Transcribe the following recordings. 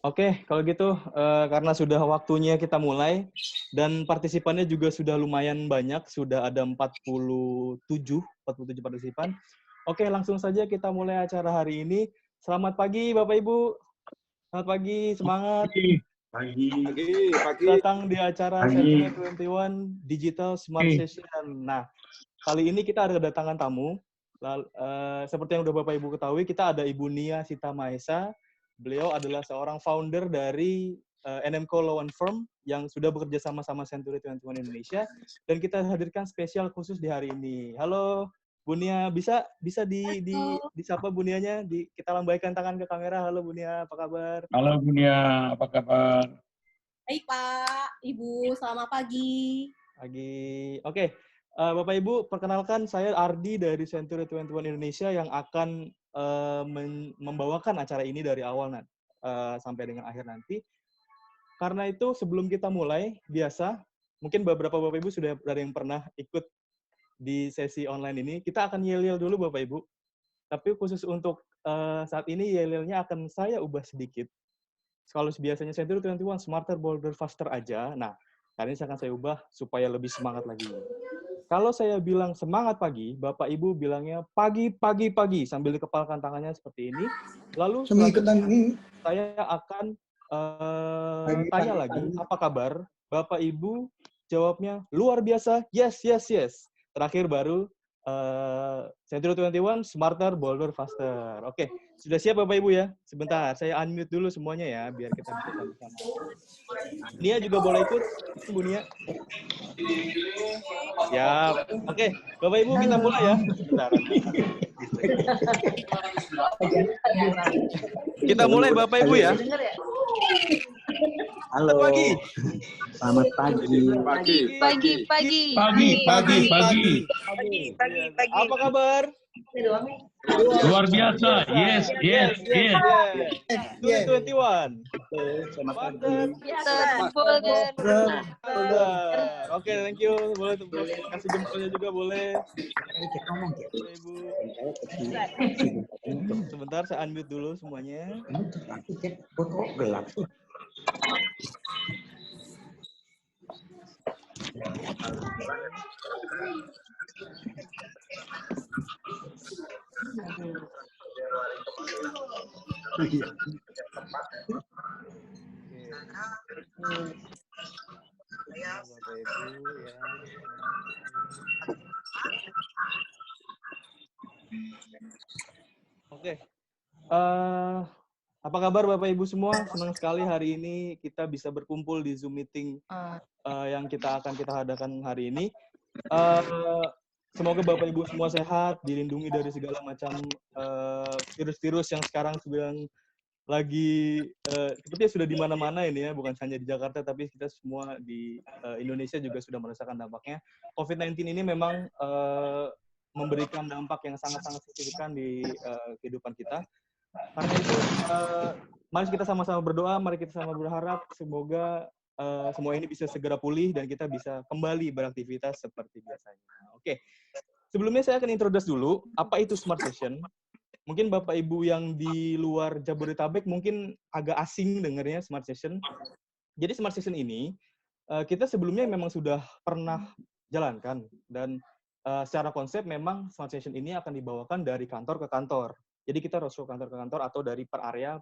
Oke, kalau gitu karena sudah waktunya kita mulai dan partisipannya juga sudah lumayan banyak, sudah ada 47 partisipan. Oke, langsung saja kita mulai acara hari ini. Selamat pagi Bapak Ibu. Selamat pagi, semangat. Pagi. Datang di acara Century 21 Digital Smart Session. Nah, kali ini kita ada kedatangan tamu. Seperti yang udah Bapak Ibu ketahui, kita ada Ibu Nia Sita Mahesa. Beliau adalah seorang founder dari NMCO Law & Firm yang sudah bekerja sama-sama Century 21 Indonesia, dan kita hadirkan spesial khusus di hari ini. Halo Bu Nia, bisa disapa Bu Nianya, kita lambaikan tangan ke kamera. Halo Bu Nia, apa kabar? Halo Bu Nia, apa kabar? Baik Pak, Ibu, selamat pagi. Pagi. Oke, Bapak Ibu, perkenalkan saya Ardi dari Century 21 Indonesia yang akan membawakan acara ini dari awal sampai dengan akhir nanti. Karena itu sebelum kita mulai, biasa, mungkin beberapa Bapak Ibu sudah ada yang pernah ikut di sesi online ini, kita akan yel-yel dulu Bapak Ibu. Tapi khusus untuk saat ini yel-yelnya akan saya ubah sedikit. Kalau biasanya Century 21 smarter, bolder, faster aja. Nah, kali ini akan saya ubah supaya lebih semangat lagi. Kalau saya bilang semangat pagi, Bapak Ibu bilangnya pagi sambil dikepalkan tangannya seperti ini. Lalu saya akan tanya lagi, apa kabar? Bapak Ibu jawabnya luar biasa, yes. Terakhir baru Century 21 smarter, bolder, faster. Oke, sudah siap Bapak Ibu ya? Sebentar, saya unmute dulu semuanya ya, biar kita bisa sama-sama. Nia juga boleh ikut, Bu Nia. Siap. Oke, Bapak Ibu kita mulai ya. Sebentar. Kita mulai Bapak Ibu ya. Halo. Pagi. Selamat pagi. Pagi. Apa kabar? Luar biasa. Yes. 2021. Selamat Oke, thank you. Boleh kasih jempolnya juga boleh. Ibu. Sebentar, saya unmute dulu semuanya. Gelap. Oke. Apa kabar Bapak Ibu semua? Senang sekali hari ini kita bisa berkumpul di Zoom meeting yang kita adakan hari ini. Semoga Bapak Ibu semua sehat, dilindungi dari segala macam virus-virus yang sekarang sedang lagi sepertinya sudah di mana-mana ini ya, bukan hanya di Jakarta tapi kita semua di Indonesia juga sudah merasakan dampaknya. COVID-19 ini memang memberikan dampak yang sangat-sangat signifikan di kehidupan kita. Karena itu, mari kita sama-sama berdoa, mari kita sama berharap semoga semua ini bisa segera pulih dan kita bisa kembali beraktivitas seperti biasanya. Oke, sebelumnya saya akan introduce dulu, apa itu Smart Session. Mungkin Bapak Ibu yang di luar Jabodetabek mungkin agak asing dengarnya Smart Session. Jadi Smart Session ini, kita sebelumnya memang sudah pernah jalankan, dan secara konsep memang Smart Session ini akan dibawakan dari kantor ke kantor. Jadi kita roadshow kantor ke kantor atau dari per area.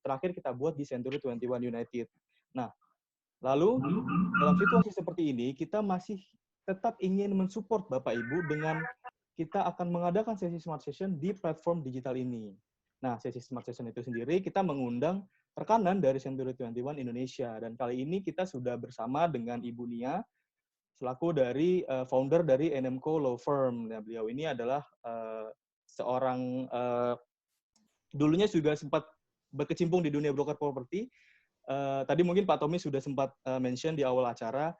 Terakhir kita buat di Century 21 United. Nah, lalu dalam situasi seperti ini, kita masih tetap ingin mensupport Bapak Ibu dengan kita akan mengadakan sesi Smart Session di platform digital ini. Nah, sesi Smart Session itu sendiri kita mengundang rekanan dari Century 21 Indonesia. Dan kali ini kita sudah bersama dengan Ibu Nia, selaku dari founder dari NMCO Law Firm. Nah, beliau ini adalah seorang dulunya juga sempat berkecimpung di dunia broker properti. Tadi mungkin Pak Tommy sudah sempat mention di awal acara,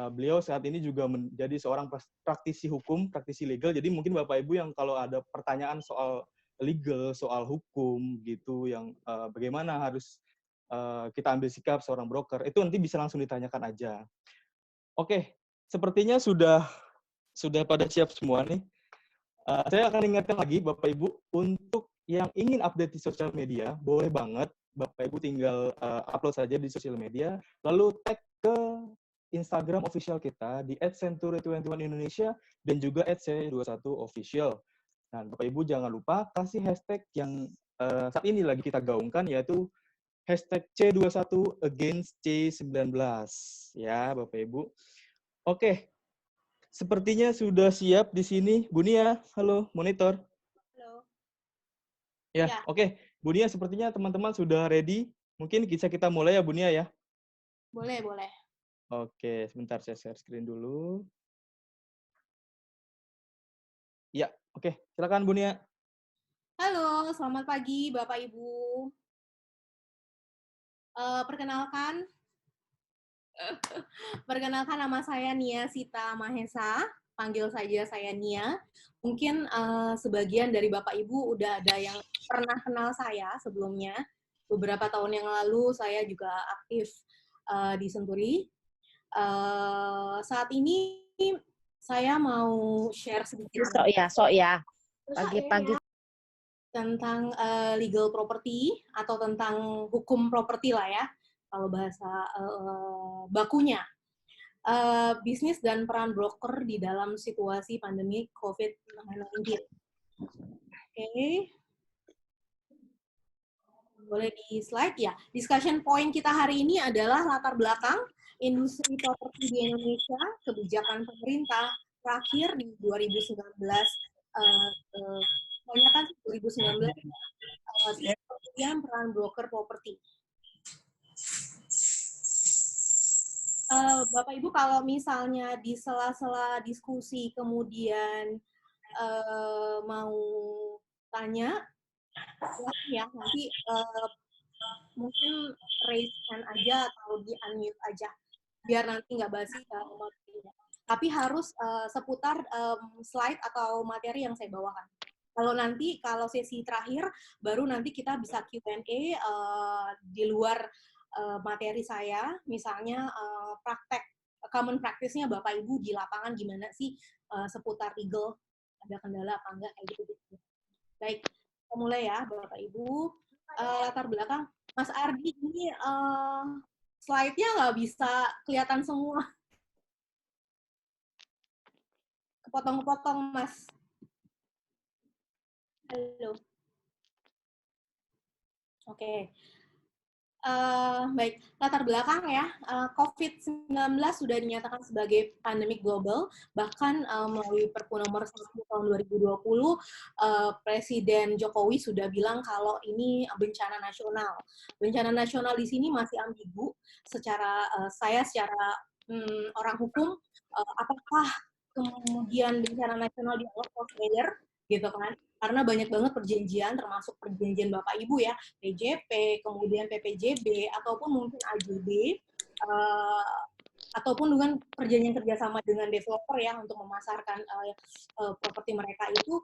beliau saat ini juga menjadi seorang praktisi hukum, praktisi legal. Jadi mungkin Bapak Ibu yang kalau ada pertanyaan soal legal, soal hukum gitu, yang bagaimana harus kita ambil sikap seorang broker, itu nanti bisa langsung ditanyakan aja. Oke, sepertinya sudah pada siap semua nih. Saya akan ingatkan lagi Bapak Ibu, untuk yang ingin update di sosial media, boleh banget Bapak Ibu tinggal upload saja di sosial media, lalu tag ke Instagram official kita di @century21indonesia dan juga @c21official. Nah, Bapak Ibu jangan lupa kasih hashtag yang saat ini lagi kita gaungkan, yaitu hashtag C21 against C19. Ya, Bapak Ibu. Oke, sepertinya sudah siap di sini. Bu Nia, halo, monitor. Halo. Ya, Ya. oke. Bu Nia, sepertinya teman-teman sudah ready. Mungkin bisa kita mulai ya, Bu Nia ya. Boleh, boleh. Oke, sebentar saya share screen dulu. Ya, oke. Silakan Bu Nia. Halo, selamat pagi Bapak Ibu. Perkenalkan nama saya Nia Sita Mahesa, panggil saja saya Nia. Mungkin sebagian dari Bapak Ibu udah ada yang pernah kenal saya sebelumnya. Beberapa tahun yang lalu saya juga aktif di Senturi. Saat ini saya mau share sedikit Sok ya. Pagi-pagi. tentang legal property atau tentang hukum properti lah ya, kalau bahasa bakunya. Bisnis dan peran broker di dalam situasi pandemi COVID-19. Oke. Boleh di slide ya. Discussion point kita hari ini adalah latar belakang industri properti di Indonesia, kebijakan pemerintah terakhir di 2019, kebanyakan 2019, kemudian peran broker properti. Bapak Ibu, kalau misalnya di sela-sela diskusi kemudian mau tanya, ya nanti mungkin raise hand aja atau di unmute aja, biar nanti nggak basi materinya. Tapi harus seputar slide atau materi yang saya bawakan. Kalau sesi terakhir, baru nanti kita bisa Q&A di luar materi saya, misalnya praktek common practice-nya Bapak Ibu di lapangan gimana sih seputar legal, ada kendala apa enggak, kayak gitu. Baik, kita mulai ya Bapak Ibu. Latar belakang, Mas Ardi ini slide-nya nggak bisa kelihatan semua. Kepotong-kepotong, Mas. Halo. Oke. Baik, latar belakang ya, COVID-19 sudah dinyatakan sebagai pandemik global, bahkan melalui Perpu nomor 1 tahun 2020, Presiden Jokowi sudah bilang kalau ini bencana nasional. Bencana nasional di sini masih ambigu, secara orang hukum, apakah kemudian bencana nasional dianggap force gitu kan? Karena banyak banget perjanjian, termasuk perjanjian Bapak Ibu ya, PJP, kemudian PPJB, ataupun mungkin AJB, ataupun dengan perjanjian kerjasama dengan developer ya untuk memasarkan properti mereka itu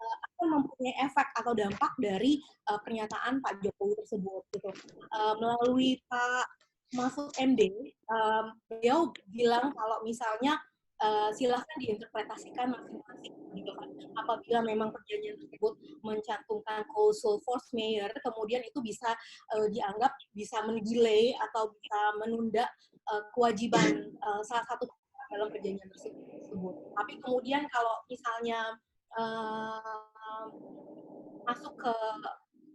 akan mempunyai efek atau dampak dari pernyataan Pak Jokowi tersebut gitu. Melalui Pak Mahfud MD, beliau bilang kalau misalnya silahkan diinterpretasikan masing-masing gitu kan. Apabila memang perjanjian tersebut mencantumkan causal force majeure, kemudian itu bisa dianggap bisa mendelay atau bisa menunda kewajiban salah satu dalam perjanjian tersebut. Tapi kemudian kalau misalnya masuk ke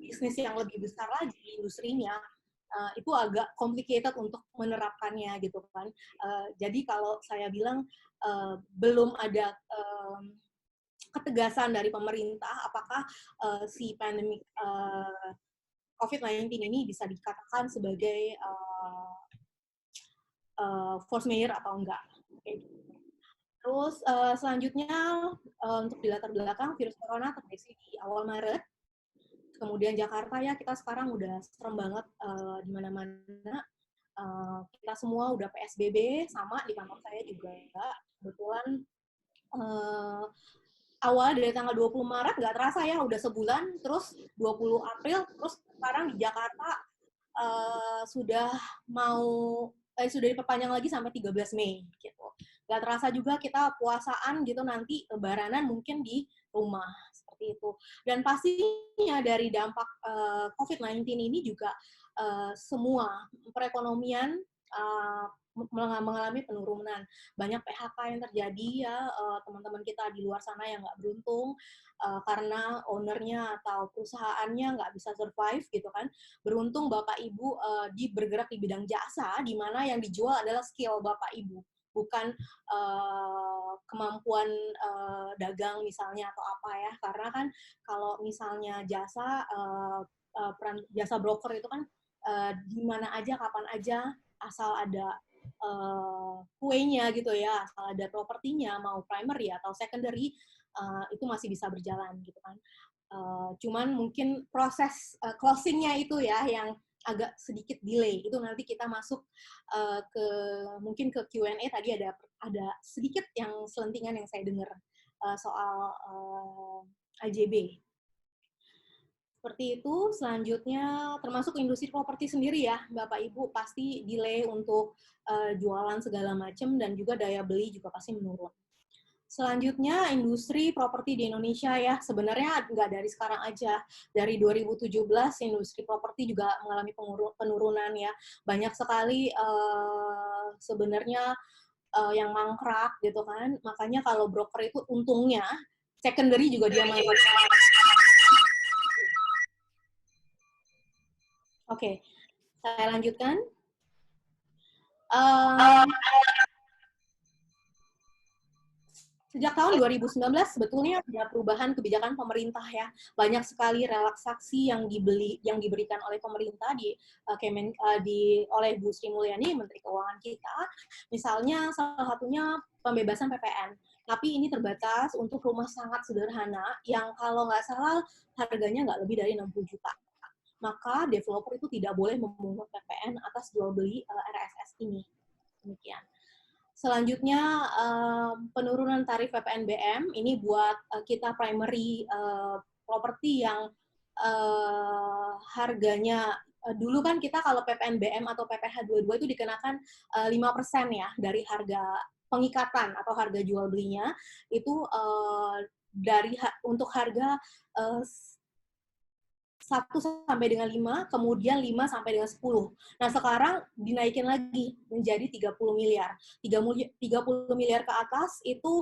bisnis yang lebih besar lagi, industrinya, itu agak complicated untuk menerapkannya gitu kan. Jadi kalau saya bilang belum ada ketegasan dari pemerintah apakah si pandemi COVID-19 ini bisa dikatakan sebagai force majeure atau enggak. Okay. Terus selanjutnya untuk di latar belakang virus corona terdeteksi di awal Maret. Kemudian Jakarta ya kita sekarang udah serem banget di mana-mana. Kita semua udah PSBB, sama di kantor saya juga. Kebetulan awal dari tanggal 20 Maret nggak terasa ya, udah sebulan, terus 20 April, terus sekarang di Jakarta sudah diperpanjang lagi sampai 13 Mei gitu. Nggak terasa juga kita puasaan gitu, nanti lebaranan mungkin di rumah seperti seperti itu. Dan pastinya dari dampak COVID-19 ini juga semua perekonomian mengalami penurunan. Banyak PHK yang terjadi ya, teman-teman kita di luar sana yang nggak beruntung karena ownernya atau perusahaannya nggak bisa survive gitu kan. Beruntung Bapak Ibu bergerak di bidang jasa, di mana yang dijual adalah skill Bapak Ibu, bukan kemampuan dagang misalnya atau apa ya. Karena kan kalau misalnya jasa broker itu kan di mana aja, kapan aja, asal ada kuenya gitu ya, asal ada propertinya, mau primary atau secondary, itu masih bisa berjalan gitu kan. Cuman mungkin proses closing-nya itu ya yang agak sedikit delay. Itu nanti kita masuk mungkin ke Q&A. Tadi ada sedikit yang selentingan yang saya dengar soal AJB. Seperti itu. Selanjutnya termasuk industri properti sendiri ya, Bapak Ibu, pasti delay untuk jualan segala macam dan juga daya beli juga pasti menurun. Selanjutnya, industri properti di Indonesia ya, sebenarnya nggak dari sekarang aja. Dari 2017, industri properti juga mengalami penurunan ya. Banyak sekali sebenarnya yang mangkrak gitu kan. Makanya kalau broker itu untungnya, secondary juga dia mangkrak. Oke, saya lanjutkan. Sejak tahun 2019 sebetulnya ada perubahan kebijakan pemerintah ya. Banyak sekali relaksasi yang diberikan oleh pemerintah oleh Bu Sri Mulyani, Menteri Keuangan kita. Misalnya salah satunya pembebasan PPN. Tapi ini terbatas untuk rumah sangat sederhana yang kalau nggak salah harganya nggak lebih dari 60 juta. Maka developer itu tidak boleh memungut PPN atas jual beli RSS ini. Demikian. Selanjutnya, penurunan tarif PPNBM, ini buat kita primary property yang harganya, dulu kan kita kalau PPNBM atau PPh 22 itu dikenakan 5% ya, dari harga pengikatan atau harga jual belinya, itu untuk harga 1 sampai dengan 5, kemudian 5 sampai dengan 10. Nah, sekarang dinaikin lagi menjadi 30 miliar. 30 miliar ke atas itu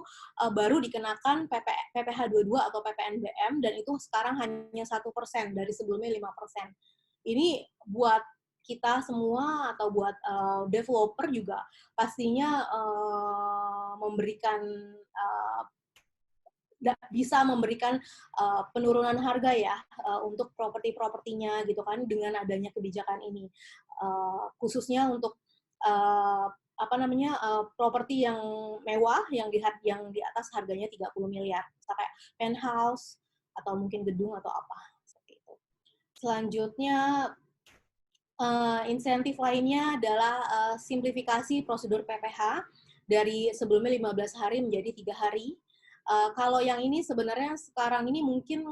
baru dikenakan PPh 22 atau PPNBM, dan itu sekarang hanya 1% dari sebelumnya 5%. Ini buat kita semua atau buat developer juga pastinya bisa memberikan penurunan harga ya untuk propertinya gitu kan dengan adanya kebijakan ini, khususnya untuk properti yang mewah yang di atas harganya 30 miliar, kayak penthouse atau mungkin gedung atau apa seperti itu. Selanjutnya insentif lainnya adalah simplifikasi prosedur PPh dari sebelumnya 15 hari menjadi 3 hari. Kalau yang ini sebenarnya sekarang ini mungkin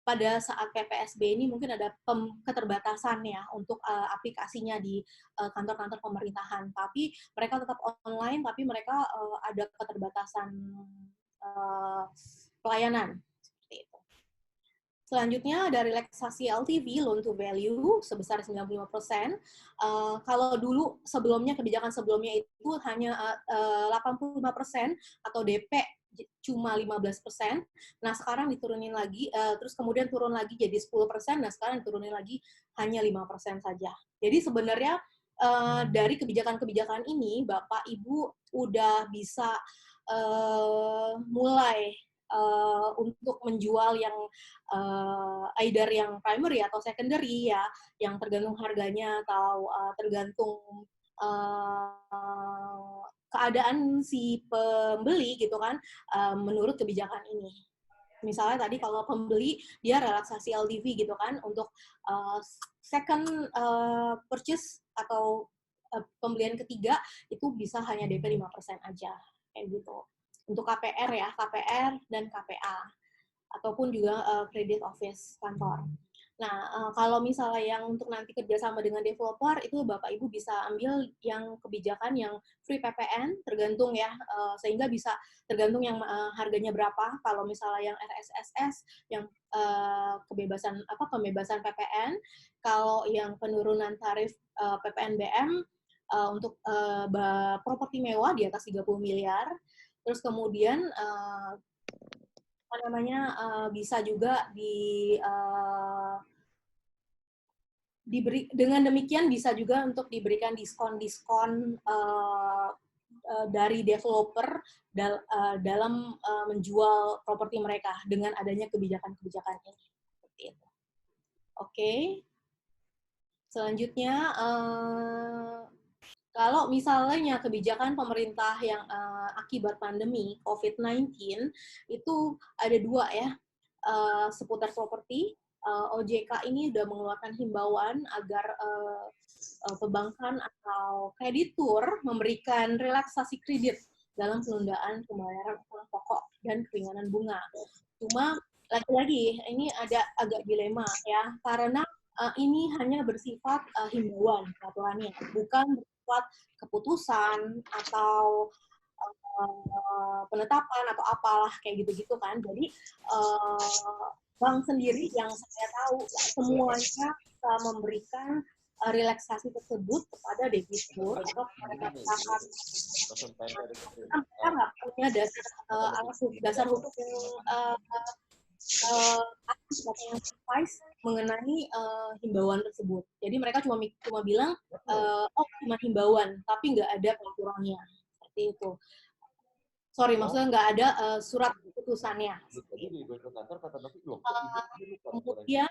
pada saat PPSB ini mungkin ada keterbatasan ya untuk aplikasinya di kantor-kantor pemerintahan. Tapi mereka tetap online, tapi mereka ada keterbatasan pelayanan. Seperti itu. Selanjutnya ada relaksasi LTV, loan to value, sebesar 95%. Kalau dulu kebijakan sebelumnya itu hanya 85% atau DP cuma 15%. Nah, sekarang diturunin lagi, terus kemudian turun lagi jadi 10%, nah sekarang diturunin lagi hanya 5% saja. Jadi sebenarnya dari kebijakan-kebijakan ini, Bapak Ibu udah bisa mulai untuk menjual yang either yang primary atau secondary ya, yang tergantung harganya atau tergantung keadaan si pembeli gitu kan, menurut kebijakan ini. Misalnya tadi kalau pembeli dia relaksasi LTV gitu kan untuk second purchase atau pembelian ketiga itu bisa hanya DP 5% aja kayak gitu. Untuk KPR dan KPA, ataupun juga credit office kantor. Nah, kalau misalnya yang untuk nanti kerjasama dengan developer, itu Bapak Ibu bisa ambil yang kebijakan yang free PPN, tergantung ya, sehingga bisa tergantung yang harganya berapa. Kalau misalnya yang RSSS, yang pembebasan PPN, kalau yang penurunan tarif PPNBM untuk properti mewah di atas 30 miliar, terus kemudian bisa juga dengan demikian bisa juga untuk diberikan diskon-diskon dari developer dalam menjual properti mereka dengan adanya kebijakan-kebijakan ini. Seperti itu. Oke. Selanjutnya, kalau misalnya kebijakan pemerintah yang akibat pandemi COVID-19 itu ada dua ya, seputar properti. OJK ini sudah mengeluarkan himbauan agar perbankan atau kreditur memberikan relaksasi kredit dalam penundaan pembayaran utang pokok dan keringanan bunga. Cuma lagi-lagi ini ada agak dilema ya, karena ini hanya bersifat himbauan peraturannya, bukan bersifat keputusan atau penetapan atau apalah kayak gitu-gitu kan. Jadi bank sendiri yang saya tahu semuanya bisa memberikan relaksasi tersebut kepada debitur atau kepada masyarakat. Mereka nggak punya dasar hukum yang precise mengenai himbauan tersebut. Jadi mereka cuma bilang, cuma himbauan, tapi nggak ada peraturannya. Seperti itu. Sorry, maksudnya nggak ada surat keputusannya. Kemudian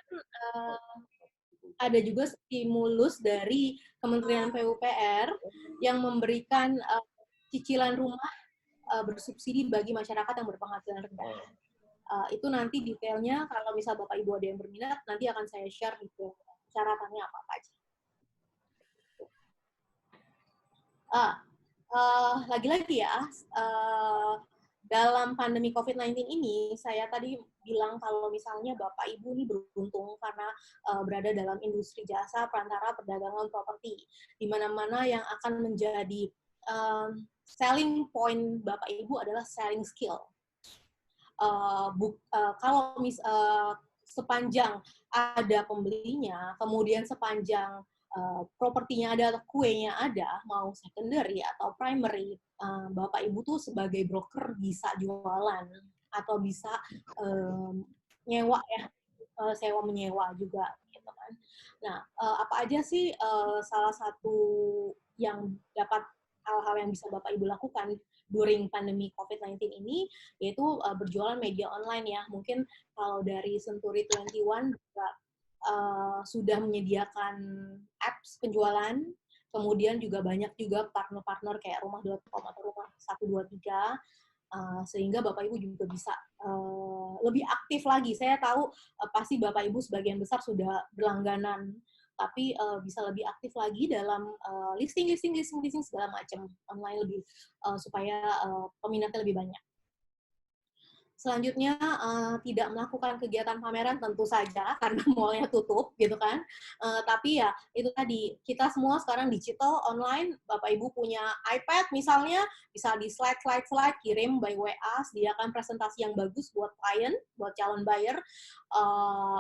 ada juga stimulus dari Kementerian PUPR yang memberikan cicilan rumah bersubsidi bagi masyarakat yang berpenghasilan rendah. Itu nanti detailnya kalau misal Bapak Ibu ada yang berminat, nanti akan saya share gitu syaratannya apa aja. Lagi-lagi ya, dalam pandemi COVID-19 ini, saya tadi bilang kalau misalnya Bapak Ibu ini beruntung karena berada dalam industri jasa, perantara, perdagangan, properti, di mana-mana yang akan menjadi selling point Bapak Ibu adalah selling skill. Kalau sepanjang ada pembelinya, kemudian sepanjang propertinya ada, atau kuenya ada, mau secondary atau primary, Bapak Ibu tuh sebagai broker bisa jualan atau bisa nyewa ya, sewa menyewa juga gitu kan. Nah, apa aja sih salah satu yang dapat hal-hal yang bisa Bapak Ibu lakukan during pandemi COVID-19 ini, yaitu berjualan media online ya. Mungkin kalau dari Century 21 juga sudah menyediakan apps penjualan, kemudian juga banyak juga partner-partner kayak rumah.com atau rumah 123, sehingga Bapak Ibu juga bisa lebih aktif lagi. Saya tahu pasti Bapak Ibu sebagian besar sudah berlangganan, tapi bisa lebih aktif lagi dalam listing segala macam online lebih supaya peminatnya lebih banyak. Selanjutnya, tidak melakukan kegiatan pameran tentu saja, karena mall-nya tutup, gitu kan. Tapi ya, itu tadi, kita semua sekarang digital, online, Bapak Ibu punya iPad misalnya, bisa di slide, kirim by WA, sediakan presentasi yang bagus buat klien, buat calon buyer,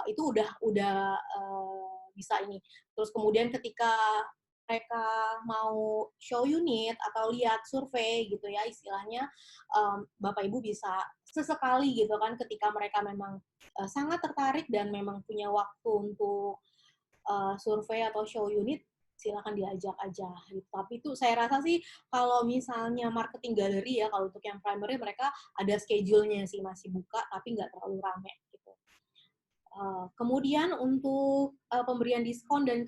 itu udah bisa ini. Terus kemudian ketika mereka mau show unit atau lihat survei gitu ya istilahnya, Bapak Ibu bisa sesekali gitu kan ketika mereka memang sangat tertarik dan memang punya waktu untuk survei atau show unit, silakan diajak aja gitu. Tapi itu saya rasa sih kalau misalnya marketing galeri ya, kalau untuk yang primary mereka ada schedule-nya sih, masih buka tapi nggak terlalu rame gitu. Kemudian untuk pemberian diskon dan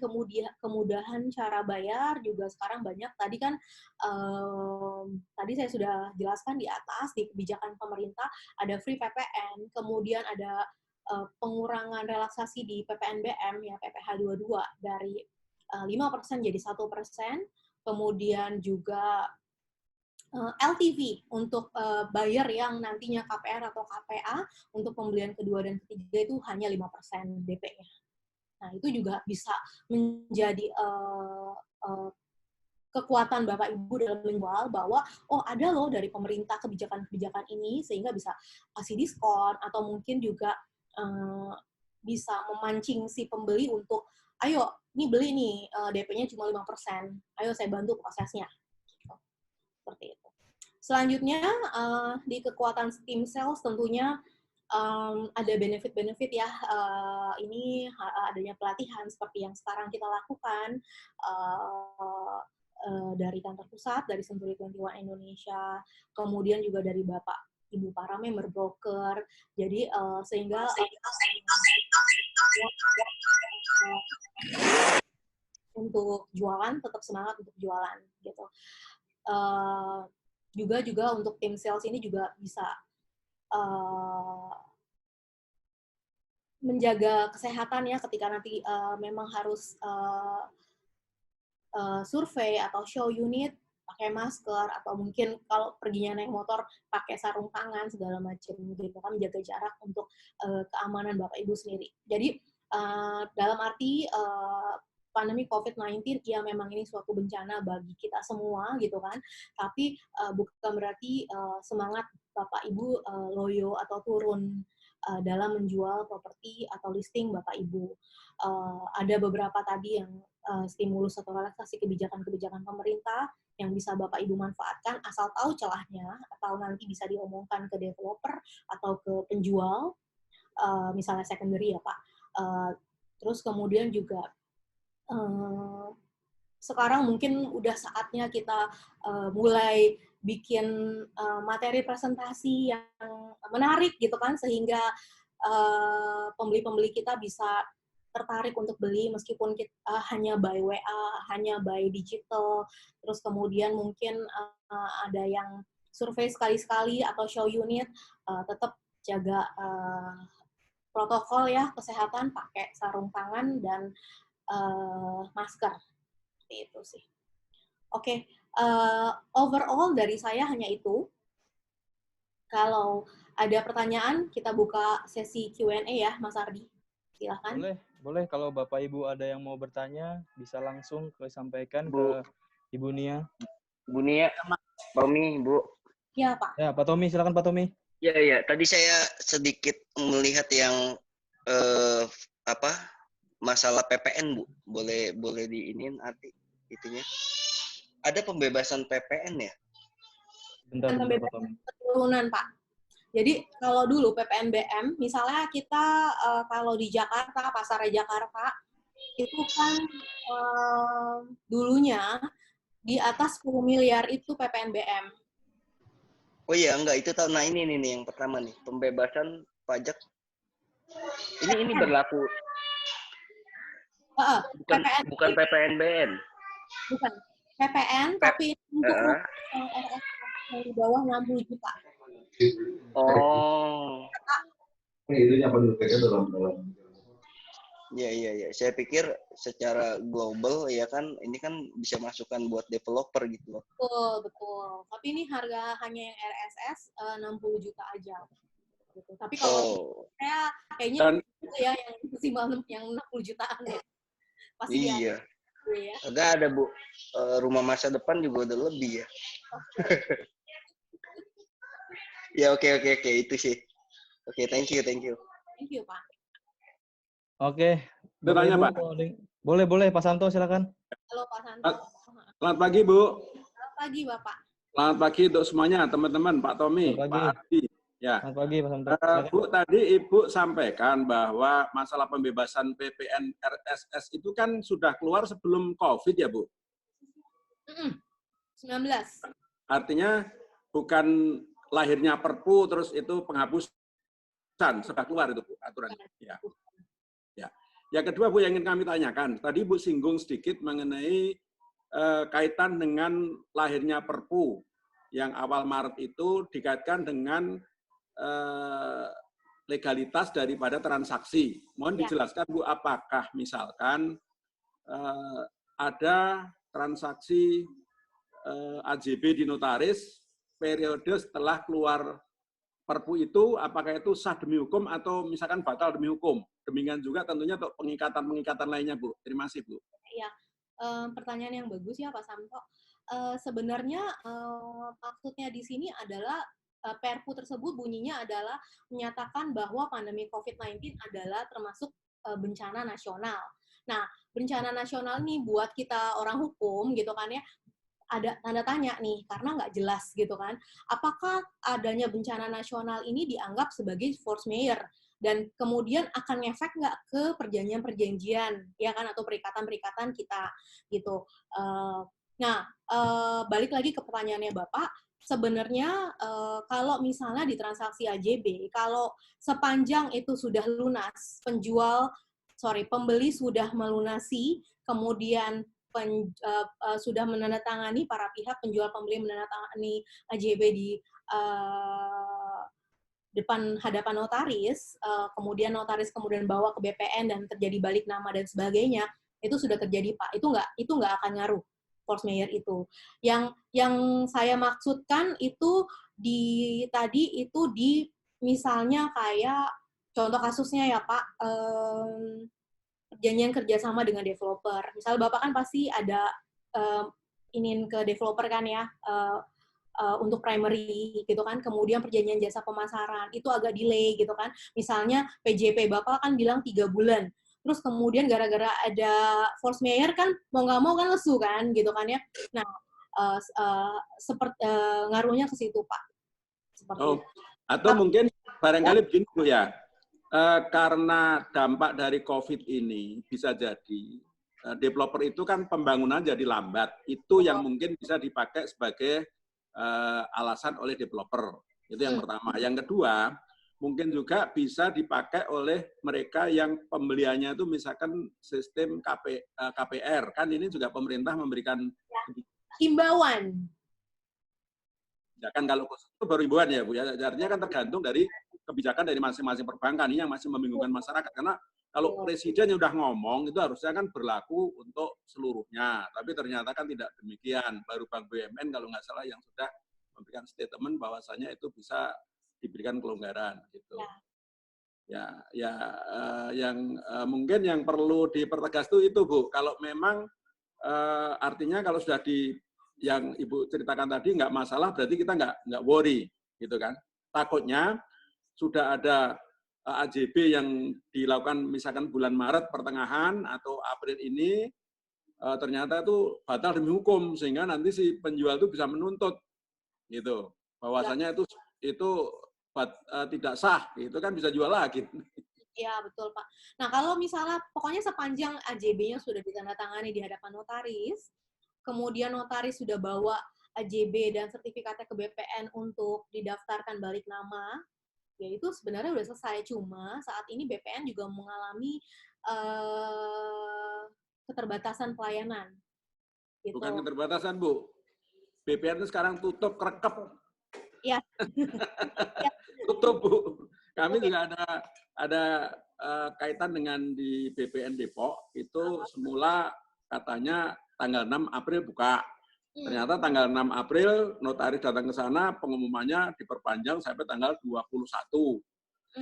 kemudahan cara bayar juga sekarang banyak. Tadi kan tadi saya sudah jelaskan di atas, di kebijakan pemerintah ada free PPN, kemudian ada pengurangan relaksasi di PPNBM ya, PPh 22 dari 5% jadi 1%, kemudian juga LTV untuk buyer yang nantinya KPR atau KPA untuk pembelian kedua dan ketiga itu hanya 5% DP-nya. Nah, itu juga bisa menjadi kekuatan Bapak Ibu dalam menjual bahwa oh ada loh dari pemerintah kebijakan-kebijakan ini sehingga bisa kasih diskon atau mungkin juga bisa memancing si pembeli untuk ayo ini beli nih DP-nya cuma 5%. Ayo saya bantu prosesnya. Seperti itu. Selanjutnya di kekuatan tim sales tentunya ada benefit-benefit ya. Ini adanya pelatihan seperti yang sekarang kita lakukan dari kantor pusat, dari Century 21 Indonesia, kemudian juga dari Bapak Ibu para member broker. Jadi sehingga untuk jualan tetap semangat untuk jualan gitu. Juga untuk tim sales ini juga bisa menjaga kesehatan ya ketika nanti memang harus survei atau show unit pakai masker atau mungkin kalau perginya naik motor pakai sarung tangan segala macam gitu kan, menjaga jarak untuk keamanan Bapak Ibu sendiri. Jadi dalam arti pandemi COVID-19 ya memang ini suatu bencana bagi kita semua gitu kan, tapi bukan berarti semangat Bapak Ibu loyo atau turun dalam menjual properti atau listing Bapak Ibu. Ada beberapa tadi yang stimulus atau relaksasi kebijakan-kebijakan pemerintah yang bisa Bapak Ibu manfaatkan asal tahu celahnya atau nanti bisa diomongkan ke developer atau ke penjual, misalnya secondary ya Pak. Terus kemudian juga sekarang mungkin udah saatnya kita mulai bikin materi presentasi yang menarik gitu kan, sehingga pembeli-pembeli kita bisa tertarik untuk beli meskipun kita hanya by WA, hanya by digital. Terus kemudian mungkin ada yang survei sekali-sekali atau show unit, tetap jaga protokol ya kesehatan, pakai sarung tangan dan masker. Seperti itu sih. Oke, overall dari saya hanya itu. Kalau ada pertanyaan, kita buka sesi Q&A ya, Mas Ardi. Silahkan. Boleh. Kalau Bapak Ibu ada yang mau bertanya, bisa langsung sampaikan ke Ibu Nia. Bu Nia, Tommy, Bu. Ya, Pak. Ya, Pak Tommy, silakan Pak Tommy. Ya. Tadi saya sedikit melihat yang masalah PPN, Bu. Boleh diinin arti itunya. Ada pembebasan PPN ya? Bentar, Pak Tommy. Turunan, Pak. Jadi kalau dulu PPNBM, misalnya kita kalau di Jakarta, pasarnya Jakarta, itu kan dulunya di atas 10 miliar itu PPNBM. Oh iya, enggak, itu tahun. Nah ini nih yang pertama nih, pembebasan pajak. Ini berlaku. Bukan PPNBM. Bukan. PPN, tapi untuk yang di bawah 60 juta. Oh. Itu yang penelitiannya dalam. Iya. Saya pikir secara global ya kan, ini kan bisa masukkan buat developer gitu loh. Betul. Tapi ini harga hanya yang RSS 60 juta aja. Gitu. Tapi kalau saya kayaknya ya yang maksimal yang 60 jutaan ya. Pasti iya. Ya. Ada Bu, rumah masa depan juga udah lebih ya. Ya oke itu sih. Oke, thank you. Thank you, Pak. Oke. Bertanya, Pak. Boleh, Pak Santo, silakan. Halo, Pak Santo. Selamat pagi, Bu. Selamat pagi, Bapak. Selamat pagi untuk semuanya, teman-teman, Pak Tommy, Pak Ardi. Ya. Selamat pagi, Pak Santo. Bu, tadi Ibu sampaikan bahwa masalah pembebasan PPN RSS itu kan sudah keluar sebelum COVID ya, Bu? 19. Artinya bukan lahirnya Perpu terus itu penghapusan, sudah keluar itu, Bu, aturannya. Ya. Yang kedua, Bu, yang ingin kami tanyakan, tadi Bu singgung sedikit mengenai kaitan dengan lahirnya Perpu yang awal Maret itu dikaitkan dengan legalitas daripada transaksi. Mohon dijelaskan, Bu, apakah misalkan ada transaksi AJB di notaris periode setelah keluar Perpu itu apakah itu sah demi hukum atau misalkan batal demi hukum. Demikian juga tentunya untuk pengikatan-pengikatan lainnya, Bu. Terima kasih, Bu. Ya, pertanyaan yang bagus ya Pak Sampo. Sebenarnya maksudnya di sini adalah Perpu tersebut bunyinya adalah menyatakan bahwa pandemi COVID-19 adalah termasuk bencana nasional. Nah, bencana nasional nih buat kita orang hukum gitu kan ya, ada tanda tanya nih, karena nggak jelas gitu kan. Apakah adanya bencana nasional ini dianggap sebagai force majeure? Dan kemudian akan ngefek nggak ke perjanjian-perjanjian, ya kan, atau perikatan-perikatan kita, gitu. Balik lagi ke pertanyaannya Bapak, sebenarnya kalau misalnya di transaksi AJB, kalau sepanjang itu sudah lunas, pembeli sudah melunasi, kemudian sudah menandatangani, para pihak penjual pembeli menandatangani AJB di depan hadapan notaris, kemudian notaris kemudian bawa ke BPN dan terjadi balik nama dan sebagainya, itu sudah terjadi Pak. Itu nggak akan ngaruh force majeure itu. Yang saya maksudkan itu tadi misalnya kayak contoh kasusnya ya Pak, perjanjian kerjasama dengan developer. Misal Bapak kan pasti ada ingin ke developer kan ya, untuk primary gitu kan, kemudian perjanjian jasa pemasaran itu agak delay gitu kan. Misalnya PJP Bapak kan bilang 3 bulan. Terus kemudian gara-gara ada force majeure kan mau nggak mau kan lesu kan gitu kan ya. Nah, ngaruhnya ke situ Pak. Seperti itu. Atau mungkin barangkali begini Bu ya. Karena dampak dari COVID ini bisa jadi developer itu kan pembangunan jadi lambat. Itu yang mungkin bisa dipakai sebagai alasan oleh developer. Itu yang pertama. Yang kedua, mungkin juga bisa dipakai oleh mereka yang pembeliannya itu misalkan sistem KPR. Kan ini juga pemerintah memberikan himbauan. Ya kan kalau itu baru himbauan ya Bu ya. Artinya kan tergantung dari kebijakan dari masing-masing perbankan ini yang masih membingungkan masyarakat. Karena kalau presiden yang udah ngomong itu harusnya kan berlaku untuk seluruhnya. Tapi ternyata kan tidak demikian. Baru Bank BUMN kalau nggak salah yang sudah memberikan statement bahwasannya itu bisa diberikan kelonggaran gitu. Mungkin yang perlu dipertegas itu Bu. Kalau memang artinya kalau sudah yang Ibu ceritakan tadi nggak masalah, berarti kita nggak worry gitu kan. Takutnya sudah ada AJB yang dilakukan misalkan bulan Maret pertengahan atau April ini ternyata itu batal demi hukum sehingga nanti si penjual itu bisa menuntut gitu bahwasanya itu tidak sah, itu kan bisa jual lagi. Ya betul Pak. Nah kalau misalnya pokoknya sepanjang AJB-nya sudah ditandatangani di hadapan notaris, kemudian notaris sudah bawa AJB dan sertifikatnya ke BPN untuk didaftarkan balik nama, ya itu sebenarnya udah selesai. Cuma saat ini BPN juga mengalami keterbatasan pelayanan. Gitu. Bukan keterbatasan Bu, BPN itu sekarang tutup kerekep. Iya. Tutup Bu. Kami juga ada kaitan dengan di BPN Depok itu semula katanya tanggal 6 April buka. Ternyata tanggal 6 April notaris datang ke sana, pengumumannya diperpanjang sampai tanggal 21.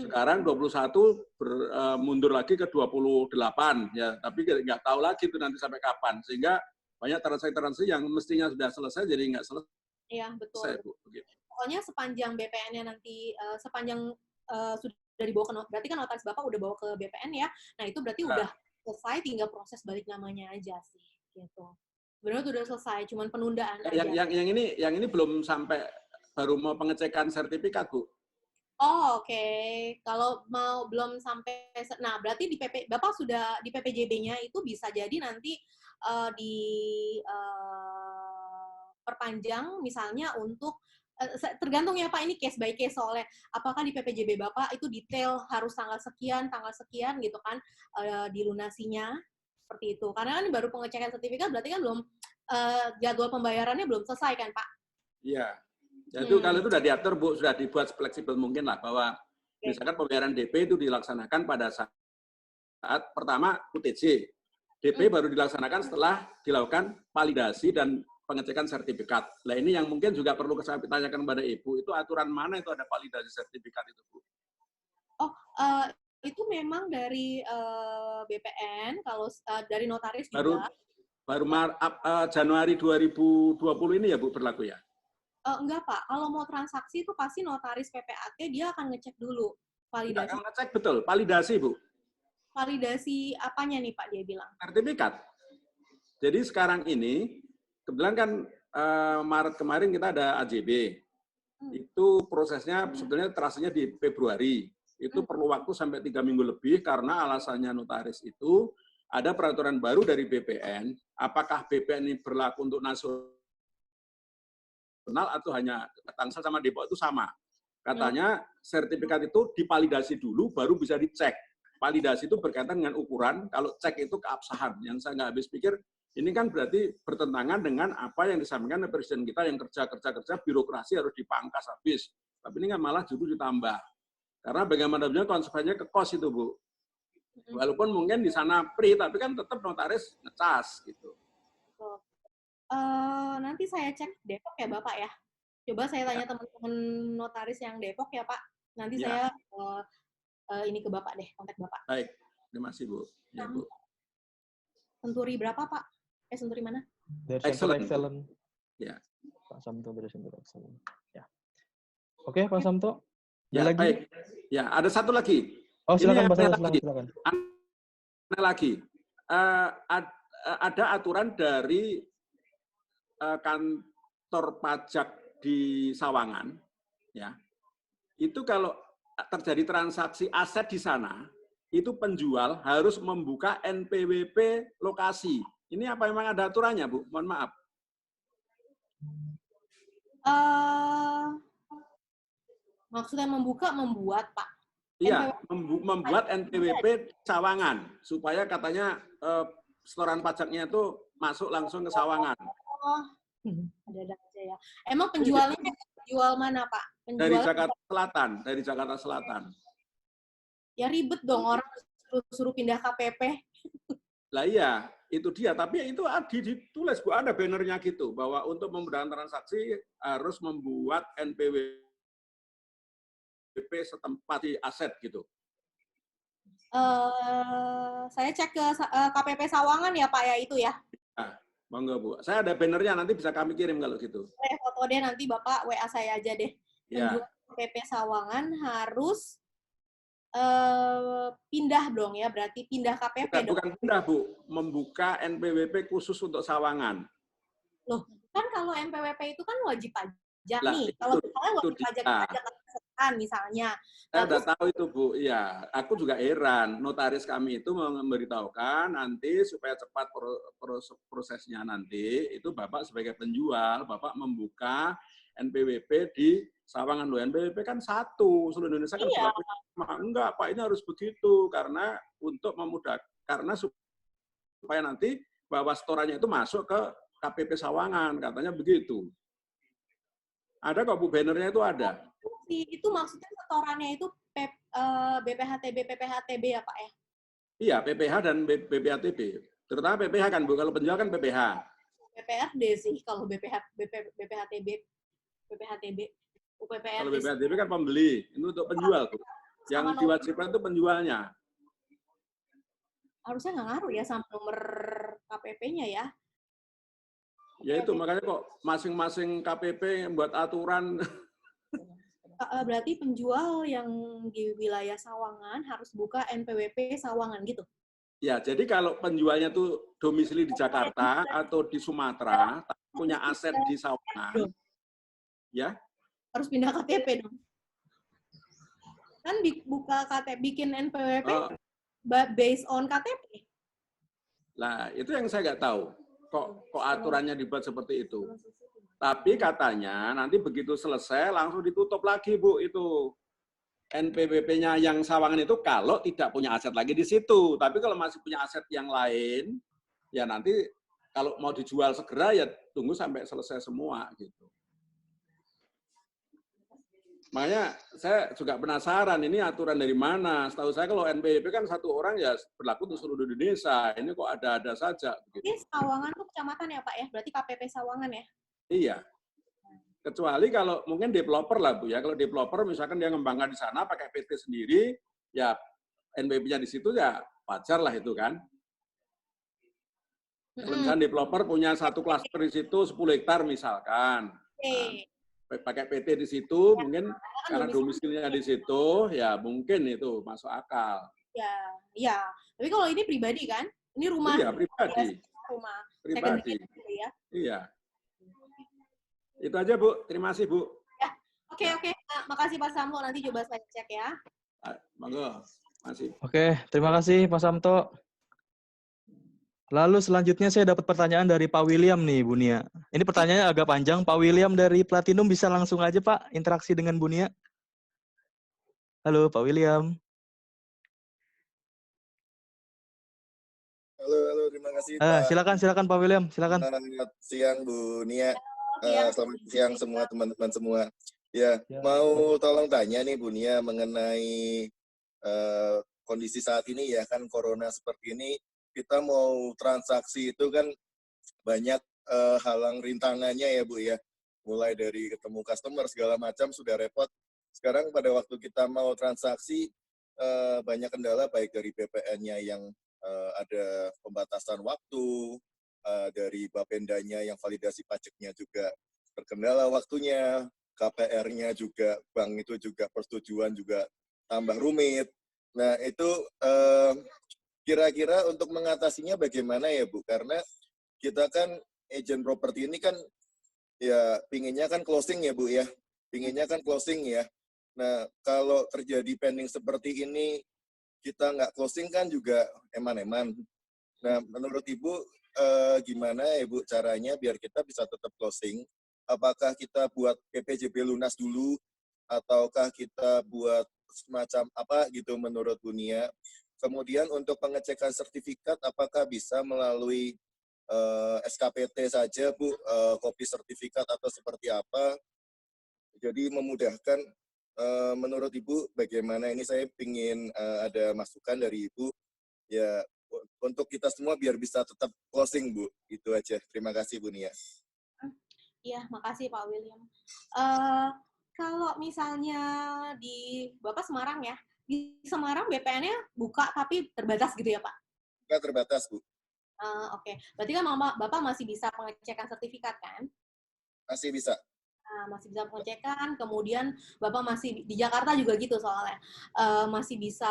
Sekarang 21 mundur lagi ke 28 ya, tapi nggak tahu lagi itu nanti sampai kapan. Sehingga banyak transaksi-transaksi yang mestinya sudah selesai jadi nggak selesai. Iya, betul. Begitu. Pokoknya sepanjang BPN-nya nanti sepanjang sudah dibawa ke berarti kan notaris Bapak udah bawa ke BPN ya. Nah, itu berarti udah selesai, tinggal proses balik namanya aja sih gitu. Benar sudah selesai, cuman penundaan aja. Yang ini belum sampai, baru mau pengecekan sertifikat, Bu. Oh, oke. Kalau mau belum sampai, nah berarti di Bapak sudah di PPJB-nya itu bisa jadi nanti perpanjang misalnya untuk tergantung ya Pak, ini case by case soalnya apakah di PPJB Bapak itu detail harus tanggal sekian gitu kan dilunasinya seperti itu. Karena kan baru pengecekan sertifikat berarti kan belum jadwal pembayarannya belum selesai kan Pak? Iya. Jadi kalau itu sudah diatur Bu, sudah dibuat fleksibel mungkin lah bahwa misalkan pembayaran DP itu dilaksanakan pada saat pertama UTC. DP baru dilaksanakan setelah dilakukan validasi dan pengecekan sertifikat. Nah ini yang mungkin juga perlu saya tanyakan kepada Ibu, itu aturan mana itu ada validasi sertifikat itu, Bu? Oh, itu memang dari BPN, kalau dari notaris juga. Baru Januari 2020 ini ya Bu berlaku ya? Enggak Pak, kalau mau transaksi itu pasti notaris PPAT dia akan ngecek dulu validasi. Akan ngecek betul, validasi Bu. Validasi apanya nih Pak dia bilang? Sertifikat. Jadi sekarang ini, kebetulan kan Maret kemarin kita ada AJB. Itu prosesnya sebenarnya terasanya di Februari. Itu perlu waktu sampai 3 minggu lebih karena alasannya notaris itu ada peraturan baru dari BPN. Apakah BPN ini berlaku untuk nasional atau hanya Tangsel sama Depok itu sama. Katanya sertifikat itu divalidasi dulu baru bisa dicek. Validasi itu berkaitan dengan ukuran, kalau cek itu keabsahan. Yang saya nggak habis pikir, ini kan berarti bertentangan dengan apa yang disampaikan oleh Presiden kita yang kerja, birokrasi harus dipangkas habis. Tapi ini kan malah justru ditambah. Karena bagaimanapun konsekuensinya ke kos itu, Bu. Walaupun mungkin di sana free, tapi kan tetap notaris ngecas gitu. Nanti saya cek Depok ya Bapak ya. Coba saya tanya teman-teman notaris yang Depok ya Pak. Nanti saya ini ke Bapak deh, kontak Bapak. Baik, terima kasih Bu. Ya, Bu. Senturi berapa Pak? Senturi mana? Dari Center Excellent. Ya. Pak Samto dari Center Excellent. Ya. Oke, Pak Samto. Ya, lagi? baik. Ya, ada satu lagi. Oh, silakan Pak, silakan. silakan. Lagi. Ada aturan dari kantor pajak di Sawangan, ya. Itu kalau terjadi transaksi aset di sana, itu penjual harus membuka NPWP lokasi. Ini apa memang ada aturannya, Bu? Mohon maaf. Maksudnya membuat, Pak? Iya, membuat NPWP Sawangan, supaya katanya setoran pajaknya itu masuk langsung ke Sawangan. Oh, ada aja ya. Emang penjualnya jual mana, Pak? Dari Jakarta Selatan. Ya ribet dong, orang suruh pindah KPP. Lah iya, itu dia. Tapi itu ditulis, Bu, ada bannernya gitu, bahwa untuk memudahkan transaksi harus membuat NPWP setempat di aset gitu. Saya cek ke KPP Sawangan ya Pak ya itu ya. Nah, monggo Bu. Saya ada bannernya, nanti bisa kami kirim kalau gitu. Foto deh nanti Bapak WA saya aja deh. Ya. Penjual KPP Sawangan harus pindah dong ya, berarti pindah KPP dong. Bukan pindah Bu, membuka NPWP khusus untuk Sawangan. Loh, kan kalau NPWP itu kan wajib pajak nih. Kalau misalnya wajib pajak kan misalnya. Saya udah tahu itu Bu, iya. Aku juga heran, notaris kami itu memberitahukan nanti supaya cepat prosesnya nanti, itu Bapak sebagai penjual, Bapak membuka NPWP di Sawangan. Loh, NPWP kan satu, seluruh Indonesia kan berlaku. Enggak, Pak, ini harus begitu, karena untuk memudahkan, karena supaya nanti bahwa setorannya itu masuk ke KPP Sawangan, katanya begitu. Ada kok Bu, bannernya itu ada. Itu maksudnya setorannya itu BPHTB ya Pak ya? Iya, PPH dan BPHTB. Terutama PPH kan Bu, kalau penjual kan PPH. PPRD sih kalau BPHTB. Kalau BPHTB kan pembeli, itu untuk penjual Bu. Yang diwajibkan itu penjualnya. Harusnya nggak ngaruh ya sama nomor KPP-nya ya? Ya itu, makanya kok masing-masing KPP buat aturan. Berarti penjual yang di wilayah Sawangan harus buka NPWP Sawangan gitu? Ya, jadi kalau penjualnya tuh domisili di Jakarta atau di Sumatera, punya aset di Sawangan, ya harus pindah KTP dong. Kan buka KTP, bikin NPWP based on KTP. Nah, itu yang saya nggak tahu. Kok aturannya dibuat seperti itu. Tapi katanya nanti begitu selesai langsung ditutup lagi Bu itu NPWP-nya yang Sawangan itu kalau tidak punya aset lagi di situ. Tapi kalau masih punya aset yang lain, ya nanti kalau mau dijual segera ya tunggu sampai selesai semua gitu. Makanya saya juga penasaran ini aturan dari mana. Setahu saya kalau NPWP kan satu orang ya berlaku untuk seluruh Indonesia. Ini kok ada-ada saja. Ini Sawangan tuh kecamatan ya Pak ya? Berarti KPP Sawangan ya? Iya. Kecuali kalau mungkin developer lah Bu ya. Kalau developer misalkan dia ngembangkan di sana pakai PT sendiri, ya NPWP-nya di situ ya wajar lah itu kan. Kalau misalnya developer punya satu klaster di situ 10 hektar misalkan. Oke. Pakai PT di situ, mungkin karena domisilinya di situ, ya mungkin itu masuk akal. Ya, ya. Tapi kalau ini pribadi kan? Ini rumah. Iya, pribadi. Rumah. Pribadi. Gitu ya. Iya. Itu aja, Bu. Terima kasih, Bu. Ya. Oke. Makasih Pak Samto. Nanti coba saya cek ya. Monggo. Masih. Oke, terima kasih Pak Samto. Lalu selanjutnya saya dapat pertanyaan dari Pak William nih, Bu Nia. Ini pertanyaannya agak panjang. Pak William dari Platinum bisa langsung aja Pak interaksi dengan Bu Nia. Halo Pak William. Halo, terima kasih Pak. Silakan Pak William, silakan. Selamat siang Bu Nia. Selamat siang semua teman-teman semua. Ya, mau tolong tanya nih Bu Nia mengenai kondisi saat ini ya kan corona seperti ini. Kita mau transaksi itu kan banyak halang rintangannya ya Bu ya. Mulai dari ketemu customer segala macam sudah repot. Sekarang pada waktu kita mau transaksi banyak kendala baik dari BPN-nya yang ada pembatasan waktu, dari Bapendanya yang validasi pajaknya juga terkendala waktunya, KPR-nya juga, bank itu juga persetujuan juga tambah rumit. Nah itu kira-kira untuk mengatasinya bagaimana ya Bu? Karena kita kan agent properti ini kan ya pinginnya kan closing ya Bu ya, pinginnya kan closing ya. Nah kalau terjadi pending seperti ini kita nggak closing kan juga eman-eman. Nah menurut Ibu gimana ya Bu caranya biar kita bisa tetap closing? Apakah kita buat PPJB lunas dulu ataukah kita buat semacam apa gitu menurut Bu Nia? Kemudian untuk pengecekan sertifikat, apakah bisa melalui SKPT saja, Bu, kopi sertifikat atau seperti apa? Jadi memudahkan, menurut Ibu, bagaimana ini saya ingin ada masukan dari Ibu, ya untuk kita semua biar bisa tetap closing, Bu. Itu aja. Terima kasih, Bu Nia. Iya, makasih Pak William. Kalau misalnya di Bapak Semarang ya, di Semarang BPN-nya buka tapi terbatas gitu ya Pak? Buka terbatas, Bu. Oke. Berarti kan Bapak masih bisa pengecekan sertifikat kan? Masih bisa. Masih bisa pengecekan, kemudian Bapak masih di Jakarta juga gitu soalnya. Masih bisa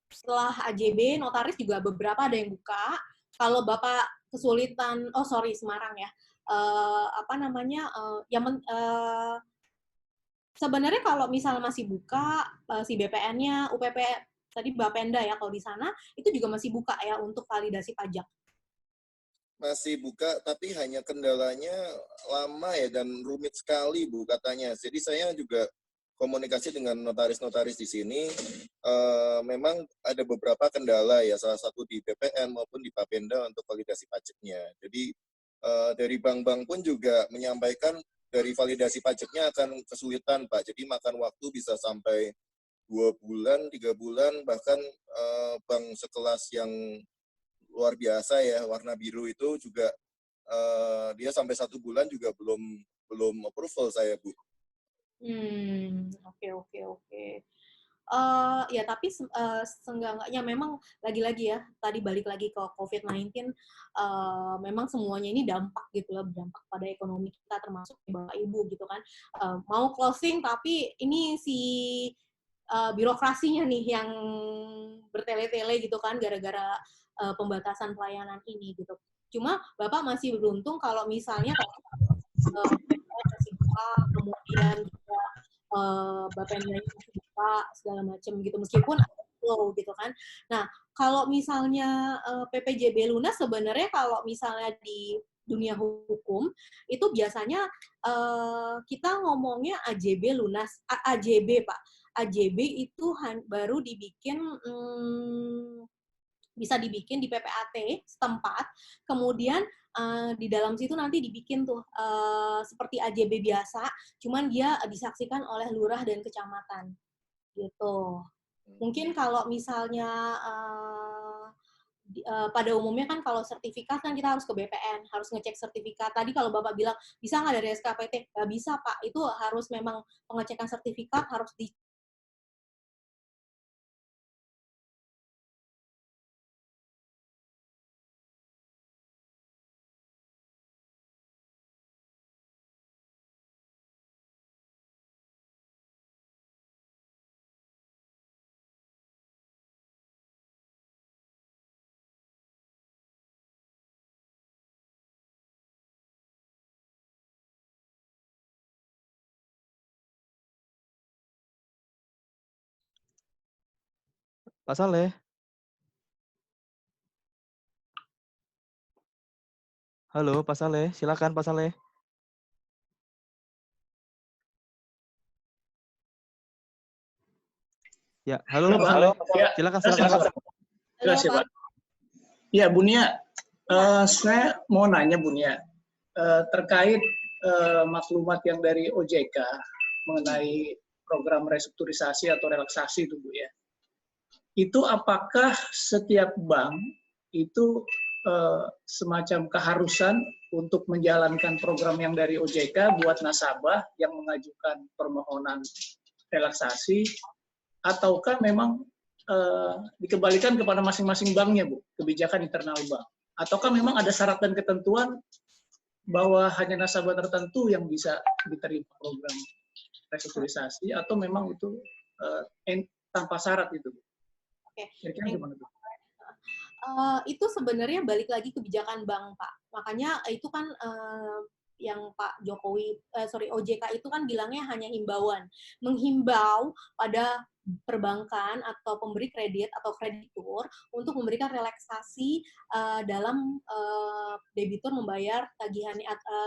setelah AJB, notaris juga beberapa ada yang buka. Kalau Bapak kesulitan, Semarang ya. Sebenarnya kalau misal masih buka si BPN-nya, UPP tadi Bapenda ya kalau di sana itu juga masih buka ya untuk validasi pajak. Masih buka, tapi hanya kendalanya lama ya dan rumit sekali Bu katanya. Jadi saya juga komunikasi dengan notaris-notaris di sini, memang ada beberapa kendala ya, salah satu di BPN maupun di Bapenda untuk validasi pajaknya. Jadi dari bank-bank pun juga menyampaikan dari validasi pajaknya akan kesulitan Pak. Jadi makan waktu bisa sampai 2 bulan, 3 bulan, bahkan bank sekelas yang luar biasa ya, warna biru itu juga dia sampai 1 bulan juga belum approval saya Bu. Oke. Ya tapi seenggak-enggaknya memang lagi-lagi ya, tadi balik lagi ke COVID-19, memang semuanya ini dampak gitu lah, berdampak pada ekonomi kita termasuk Bapak Ibu gitu kan. Mau closing tapi ini si birokrasinya nih yang bertele-tele gitu kan gara-gara pembatasan pelayanan ini gitu. Cuma Bapak masih beruntung kalau misalnya masih buka, kemudian juga Bapendanya masih buka segala macam gitu meskipun ada flow gitu kan. Nah, kalau misalnya PPJB lunas sebenarnya kalau misalnya di dunia hukum itu biasanya kita ngomongnya AJB lunas, AJB Pak. AJB itu baru dibikin bisa dibikin di PPAT setempat, kemudian di dalam situ nanti dibikin tuh seperti AJB biasa, cuman dia disaksikan oleh lurah dan kecamatan gitu. Mungkin kalau misalnya pada umumnya kan kalau sertifikat kan kita harus ke BPN, harus ngecek sertifikat. Tadi kalau Bapak bilang, bisa nggak dari SKPT? Nggak bisa, Pak. Itu harus memang pengecekan sertifikat, harus di Pak Saleh. Halo, Pak Saleh. Silakan, Pak Saleh. Ya, halo, Pak Saleh. Silakan, silakan. Jelas ya, Pak. Ya, Bu Nia, saya mau nanya Bu Nia, terkait maklumat yang dari OJK mengenai program restrukturisasi atau relaksasi itu, Bu ya. Itu apakah setiap bank itu semacam keharusan untuk menjalankan program yang dari OJK buat nasabah yang mengajukan permohonan relaksasi, ataukah memang dikembalikan kepada masing-masing banknya, Bu, kebijakan internal bank? Ataukah memang ada syarat dan ketentuan bahwa hanya nasabah tertentu yang bisa diterima program restrukturisasi, atau memang itu tanpa syarat itu, Bu? Oke. Kira-kira gimana, Bu? Itu sebenarnya balik lagi kebijakan bank, Pak. Makanya itu kan yang Pak Jokowi, OJK itu kan bilangnya hanya himbauan, menghimbau pada perbankan atau pemberi kredit atau kreditur untuk memberikan relaksasi dalam debitur membayar tagihan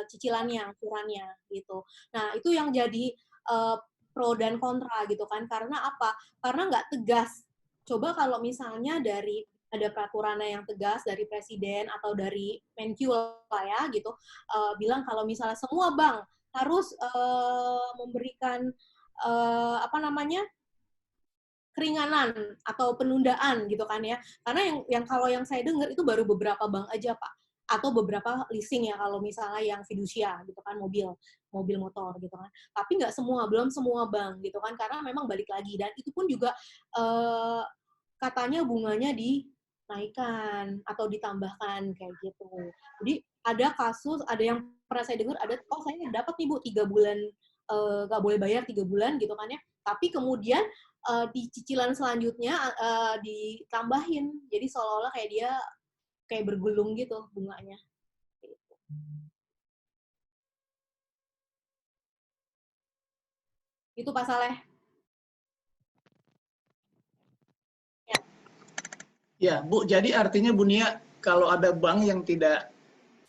cicilannya, angsurannya gitu. Nah, itu yang jadi pro dan kontra gitu kan. Karena apa? Karena nggak tegas. Coba kalau misalnya dari ada peraturannya yang tegas dari presiden atau dari Menkyu lah ya gitu, bilang kalau misalnya semua bank harus memberikan keringanan atau penundaan gitu kan ya, karena yang kalau yang saya dengar itu baru beberapa bank aja Pak, atau beberapa leasing ya kalau misalnya yang fidusia gitu kan, mobil motor gitu kan, tapi nggak semua, belum semua bank gitu kan, karena memang balik lagi, dan itu pun juga katanya bunganya dinaikkan atau ditambahkan kayak gitu. Jadi ada kasus, ada yang pernah saya dengar, ada saya dapat nih Bu 3 bulan nggak boleh bayar 3 bulan gitu kan ya, tapi kemudian di cicilan selanjutnya ditambahin, jadi seolah-olah kayak dia kayak bergulung gitu bunganya. Itu Pak Saleh. Ya, Bu, jadi artinya Bu Nia, kalau ada bank yang tidak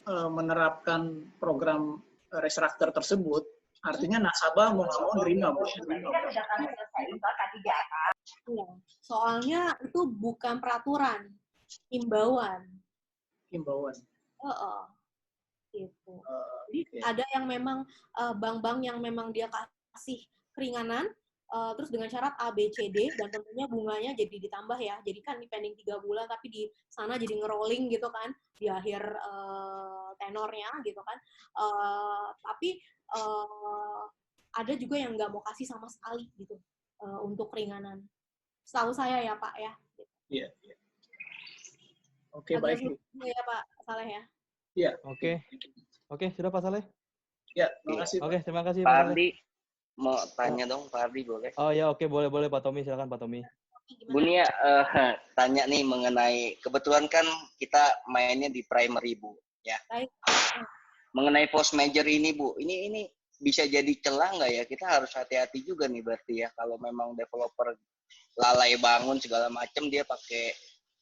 menerapkan program restruktur tersebut, artinya nasabah mau nggak mau nerima, Bu. Ya, soalnya itu bukan peraturan, himbauan. Himbauan. Gitu. Jadi ada yang memang bank-bank yang memang dia kasih keringanan, terus dengan syarat A, B, C, D, dan tentunya bunganya jadi ditambah ya. Jadi kan dipending 3 bulan, tapi di sana jadi ngerolling gitu kan, di akhir tenornya gitu kan. Tapi ada juga yang nggak mau kasih sama sekali gitu untuk keringanan. Setahu saya ya Pak ya. Iya. Oke, baik. Ya Pak Saleh ya. Iya. Oke, sudah Pak Saleh? Ya, terima kasih. Oke, terima kasih Pak Pak Ardi, mau tanya dong Pak Ardi, boleh? Oh ya, oke, boleh Pak Tommy, silakan Pak Tommy. Bu Nia, tanya nih mengenai, kebetulan kan kita mainnya di primary Bu, ya. Mengenai post major ini Bu, ini bisa jadi celah nggak ya? Kita harus hati-hati juga nih berarti ya, kalau memang developer lalai bangun segala macam dia pakai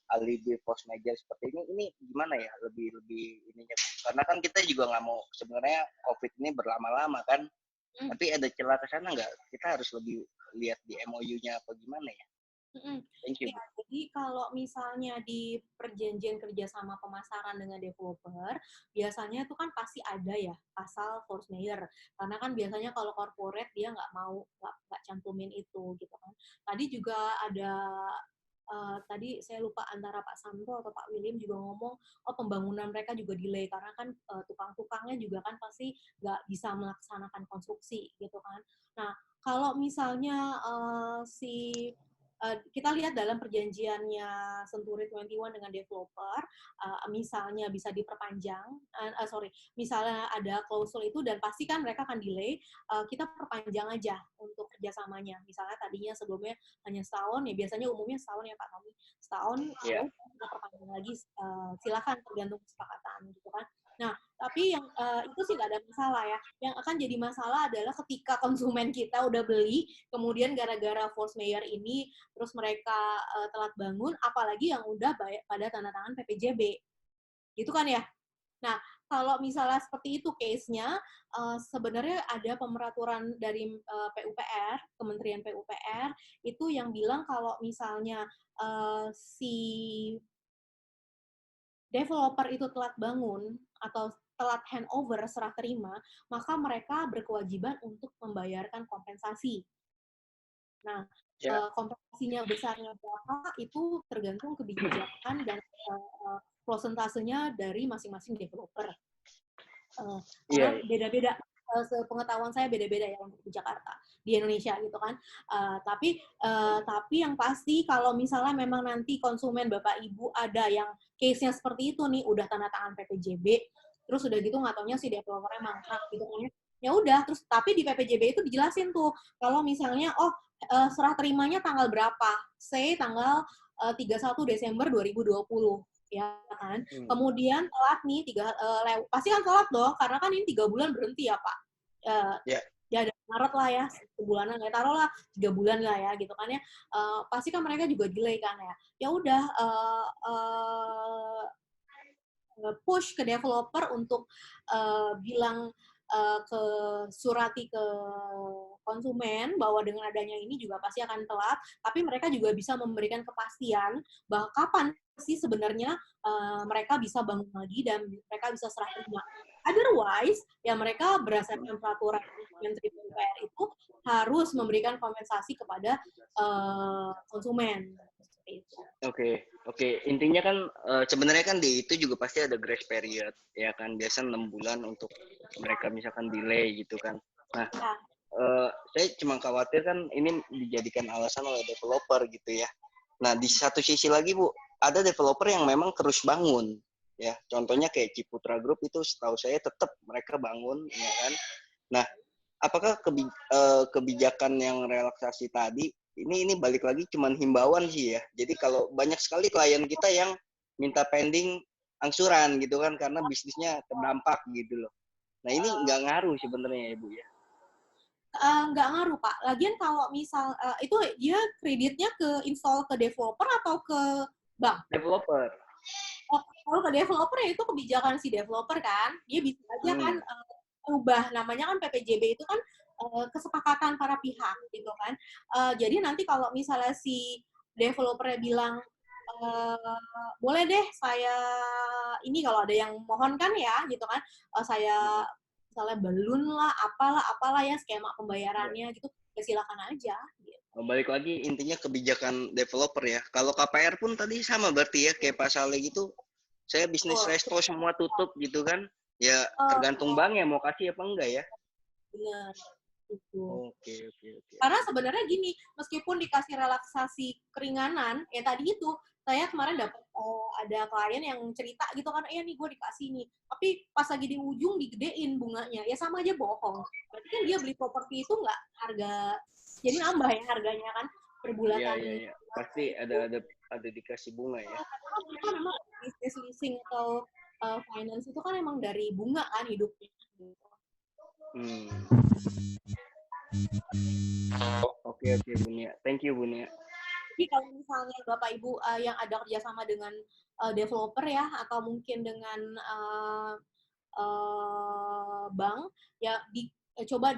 alibi post major seperti ini gimana ya, lebih ininya, karena kan kita juga nggak mau sebenarnya COVID ini berlama-lama kan, tapi ada celah ke sana nggak? Kita harus lebih lihat di MOU-nya apa gimana ya? Thank you. Ya, jadi kalau misalnya di perjanjian kerjasama pemasaran dengan developer, biasanya itu kan pasti ada ya pasal force majeure. Karena kan biasanya kalau corporate dia nggak cantumin itu gitu kan. Tadi juga ada tadi saya lupa antara Pak Samto atau Pak William juga ngomong, oh pembangunan mereka juga delay karena kan tukang-tukangnya juga kan pasti nggak bisa melaksanakan konstruksi gitu kan. Nah kalau misalnya kita lihat dalam perjanjiannya Century 21 dengan developer, misalnya bisa diperpanjang, misalnya ada klausul itu dan pasti kan mereka akan delay, kita perpanjang aja untuk kerjasamanya. Misalnya tadinya sebelumnya hanya setahun, ya biasanya umumnya setahun ya Pak Tommy, setahun, lalu kita perpanjang lagi, silakan tergantung kesepakatan gitu kan. Nah, tapi yang itu sih nggak ada masalah ya. Yang akan jadi masalah adalah ketika konsumen kita udah beli, kemudian gara-gara force majeure ini, terus mereka telat bangun, apalagi yang udah pada tanda tangan PPJB. Gitu kan ya? Nah, kalau misalnya seperti itu case-nya, sebenarnya ada pemeraturan dari PUPR, Kementerian PUPR, itu yang bilang kalau misalnya si developer itu telat bangun atau telat handover serah terima, maka mereka berkewajiban untuk membayarkan kompensasi. Nah, kompensasinya besarnya berapa itu tergantung kebijakan dan prosentasenya dari masing-masing developer. Karena beda-beda, sepengetahuan saya beda-beda ya untuk di Jakarta, di Indonesia gitu kan. Tapi yang pasti kalau misalnya memang nanti konsumen Bapak Ibu ada yang case-nya seperti itu nih, udah tanda tangan PPJB, terus udah gitu nggak taunya si developernya mangkrak gitu kan ya udah, terus tapi di PPJB itu dijelasin tuh kalau misalnya serah terimanya tanggal berapa, say tanggal 31 Desember 2020 ya kan. Kemudian telat nih pasti kan telat dong karena kan ini 3 bulan berhenti ya Pak. Ya ada Maret lah ya, sebulanan ya, taruhlah 3 bulan lah ya gitu kan ya. Pasti kan mereka juga delay kan ya. Ya udah push ke developer untuk bilang surati ke konsumen bahwa dengan adanya ini juga pasti akan telat, tapi mereka juga bisa memberikan kepastian bahwa kapan sih sebenarnya mereka bisa bangun lagi dan mereka bisa serah terima. Otherwise, ya mereka berdasarkan peraturan Menteri PUPR itu harus memberikan kompensasi kepada konsumen. Oke. Intinya kan sebenarnya kan di itu juga pasti ada grace period, ya kan, biasa 6 bulan untuk mereka misalkan delay gitu kan. Nah, saya cuma khawatir kan ini dijadikan alasan oleh developer gitu ya. Nah, di satu sisi lagi Bu, ada developer yang memang terus bangun, ya. Contohnya kayak Ciputra Group itu setahu saya tetap mereka bangun, ya kan. Nah, apakah kebijakan yang relaksasi tadi ini balik lagi cuman himbauan sih ya. Jadi kalau banyak sekali klien kita yang minta pending angsuran gitu kan karena bisnisnya terdampak gitu loh. Nah ini nggak ngaruh sebenarnya ya Bu ya? Nggak ngaruh Pak. Lagian kalau misal itu dia kreditnya ke install ke developer atau ke bank? Developer. Kalau ke developer ya itu kebijakan si developer kan. Dia bisa aja kan ubah, namanya kan PPJB itu kan kesepakatan para pihak gitu kan. Jadi nanti kalau misalnya si developernya bilang boleh deh saya ini kalau ada yang mohon kan ya gitu kan, saya misalnya balloon lah apalah ya skema pembayarannya gitu, ya silakan aja gitu. Balik lagi intinya kebijakan developer ya. Kalau KPR pun tadi sama berarti ya kayak Pak Saleh gitu, saya bisnis resto semua tutup gitu kan. Ya tergantung bank ya mau kasih apa enggak ya. Benar. Itu. Oke. Karena sebenarnya gini, meskipun dikasih relaksasi keringanan, ya tadi itu saya kemarin dapat ada klien yang cerita gitu kan, nih gue dikasih nih, tapi pas lagi di ujung digedein bunganya, ya sama aja bohong. Berarti kan dia beli properti itu nggak harga, jadi nambah ya harganya kan per bulan. Iya. Pasti ada dikasih bunga ya. Karena mereka memang bisnis leasing atau finance itu kan emang dari bunga kan hidupnya. Oke Bu Nia. Thank you Bu Nia. Jadi kalau misalnya Bapak Ibu yang ada kerjasama dengan developer ya atau mungkin dengan bank ya coba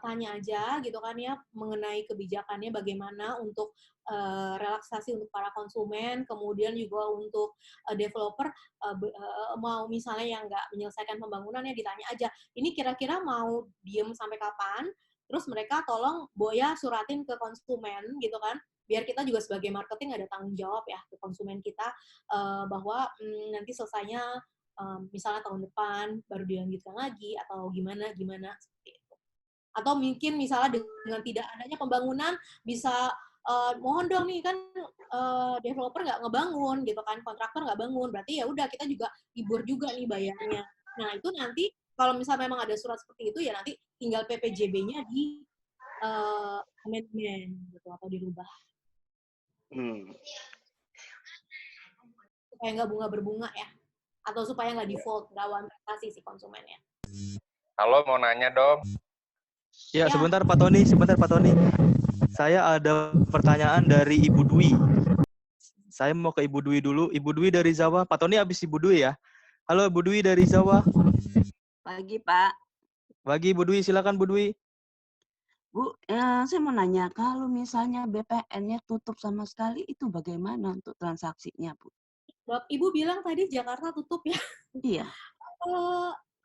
tanya aja gitu kan ya mengenai kebijakannya bagaimana untuk relaksasi untuk para konsumen, kemudian juga untuk developer mau misalnya yang nggak menyelesaikan pembangunannya ditanya aja, ini kira-kira mau diem sampai kapan? Terus mereka tolong Boya suratin ke konsumen gitu kan, biar kita juga sebagai marketing ada tanggung jawab ya ke konsumen kita bahwa nanti selesainya misalnya tahun depan baru dilanjutkan lagi atau gimana seperti itu. Atau mungkin misalnya dengan tidak adanya pembangunan bisa mohon dong nih kan developer nggak ngebangun gitu kan, kontraktor nggak bangun, berarti ya udah kita juga libur juga nih bayarnya. Nah itu nanti kalau misalnya memang ada surat seperti itu ya nanti tinggal PPJB-nya di amendment gitu atau dirubah. Supaya nggak bunga berbunga ya, atau supaya nggak default, nggak investasi si konsumennya. Halo, mau nanya dong. Ya, sebentar Pak Tony. Saya ada pertanyaan dari Ibu Dwi. Saya mau ke Ibu Dwi dulu. Ibu Dwi dari Zawa. Pak Tony habis Ibu Dwi ya. Halo Ibu Dwi dari Zawa. Pagi Pak. Pagi Ibu Dwi, silakan Bu Dwi. Bu, saya mau nanya, kalau misalnya BPN-nya tutup sama sekali, itu bagaimana untuk transaksinya, Bu? Ibu bilang tadi Jakarta tutup ya? Iya.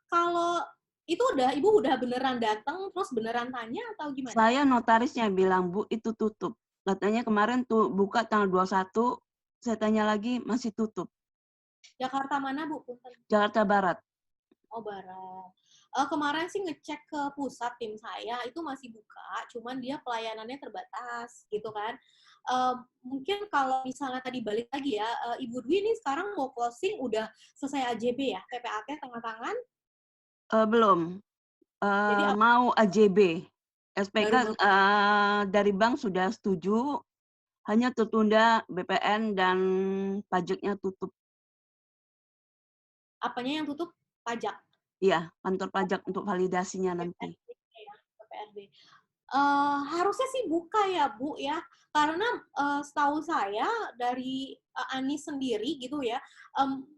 Kalau itu Ibu udah beneran datang, terus beneran tanya atau gimana? Saya notarisnya bilang, Bu, itu tutup. Katanya kemarin tuh buka tanggal 21, saya tanya lagi, masih tutup. Jakarta mana, Bu? Jakarta Barat. Oh, Barat. Kemarin sih ngecek ke pusat tim saya, itu masih buka, cuman dia pelayanannya terbatas, gitu kan. Mungkin kalau misalnya tadi balik lagi ya, Ibu Dwi ini sekarang mau closing udah selesai AJB ya? PPAT tengah tangan? Belum. Jadi, mau AJB. SPK dari bank sudah setuju, hanya tertunda BPN dan pajaknya tutup. Apanya yang tutup? Pajak? Iya, kantor pajak untuk validasinya nanti. PPRD. Harusnya sih buka ya, Bu ya. Karena setahu saya dari Anies sendiri gitu ya,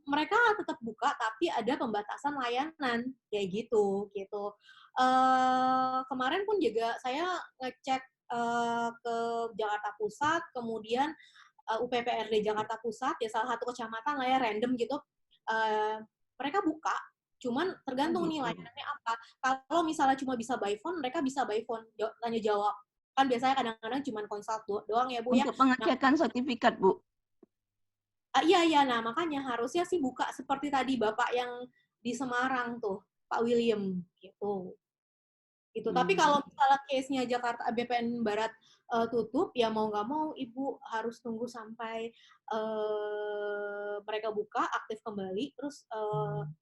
mereka tetap buka tapi ada pembatasan layanan kayak gitu. Kemarin pun juga saya ngecek ke Jakarta Pusat, kemudian UPPRD Jakarta Pusat ya salah satu kecamatan lah ya random gitu. Mereka buka, cuman tergantung nih layanannya apa. Kalau misalnya cuma bisa by phone, mereka bisa by phone tanya jawab. Kan biasanya kadang-kadang cuma konsult doang ya Bu ya. Untuk pengecekan sertifikat Bu. Iya, nah makanya harusnya sih buka seperti tadi Bapak yang di Semarang tuh, Pak William gitu. Tapi kalau misalnya case-nya Jakarta BPN Barat tutup, ya mau nggak mau Ibu harus tunggu sampai mereka buka, aktif kembali, terus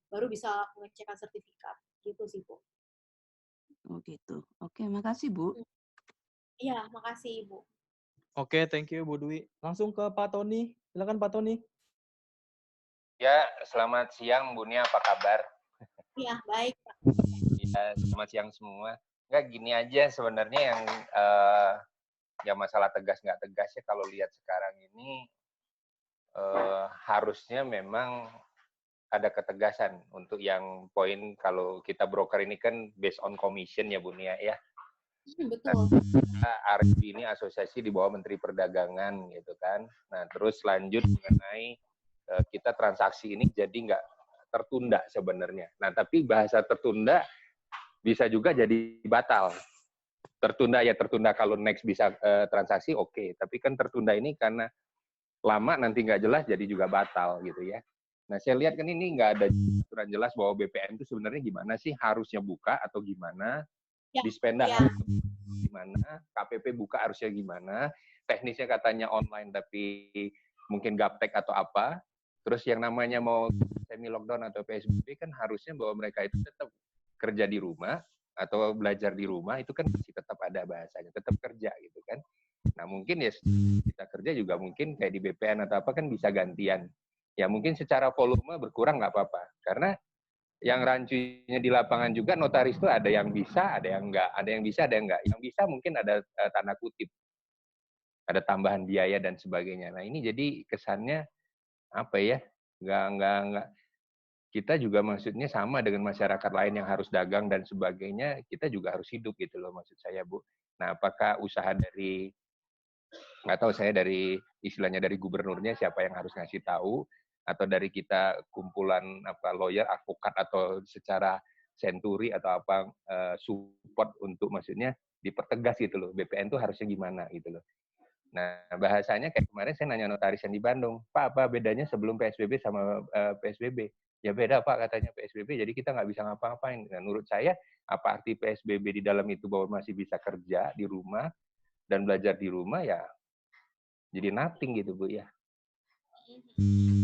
baru bisa pengecekan sertifikat. Gitu sih, Bu. Oh gitu. Oke, makasih Bu. Iya, makasih Ibu. Oke, thank you Bu Dwi. Langsung ke Pak Tony. Silakan Pak Tony. Ya, selamat siang Bu Nia, apa kabar? Iya, baik Pak. Ya, selamat siang semua. Enggak, gini aja sebenarnya yang ya masalah tegas nggak tegas ya kalau lihat sekarang ini harusnya memang ada ketegasan untuk yang poin kalau kita broker ini kan based on commission ya Bu Nia ya. Betul. RB ini asosiasi di bawah Menteri Perdagangan gitu kan. Nah terus lanjut mengenai kita transaksi ini jadi nggak tertunda sebenarnya. Nah tapi bahasa tertunda bisa juga jadi batal. Tertunda ya tertunda kalau next bisa transaksi oke. Tapi kan tertunda ini karena lama nanti nggak jelas jadi juga batal gitu ya. Nah saya lihat kan ini nggak ada aturan jelas bahwa BPN itu sebenarnya gimana sih, harusnya buka atau gimana. Dispenda gimana, KPP buka harusnya gimana, teknisnya katanya online tapi mungkin gaptek atau apa, terus yang namanya mau semi lockdown atau PSBB kan harusnya bahwa mereka itu tetap kerja di rumah atau belajar di rumah itu kan masih tetap ada bahasanya, tetap kerja gitu kan. Nah mungkin ya kita kerja juga mungkin kayak di BPN atau apa kan bisa gantian, ya mungkin secara volume berkurang nggak apa-apa, karena yang rancunya di lapangan juga notaris itu ada yang bisa, ada yang enggak, ada yang bisa, ada yang enggak. Yang bisa mungkin ada tanda kutip, ada tambahan biaya dan sebagainya. Nah ini jadi kesannya apa ya? Enggak. Kita juga maksudnya sama dengan masyarakat lain yang harus dagang dan sebagainya, kita juga harus hidup gitu loh maksud saya Bu. Nah apakah usaha dari Nggak tahu saya dari istilahnya dari gubernurnya siapa yang harus ngasih tahu, atau dari kita kumpulan lawyer, advokat, atau secara senturi atau apa support untuk maksudnya dipertegas gitu loh, BPN tuh harusnya gimana gitu loh. Nah, bahasanya kayak kemarin saya nanya notaris yang di Bandung, Pak, apa bedanya sebelum PSBB sama PSBB? Ya beda, Pak, katanya PSBB, jadi kita nggak bisa ngapa-ngapain. Nah, menurut saya, apa arti PSBB di dalam itu bahwa masih bisa kerja di rumah dan belajar di rumah, ya jadi nothing gitu, Bu, ya.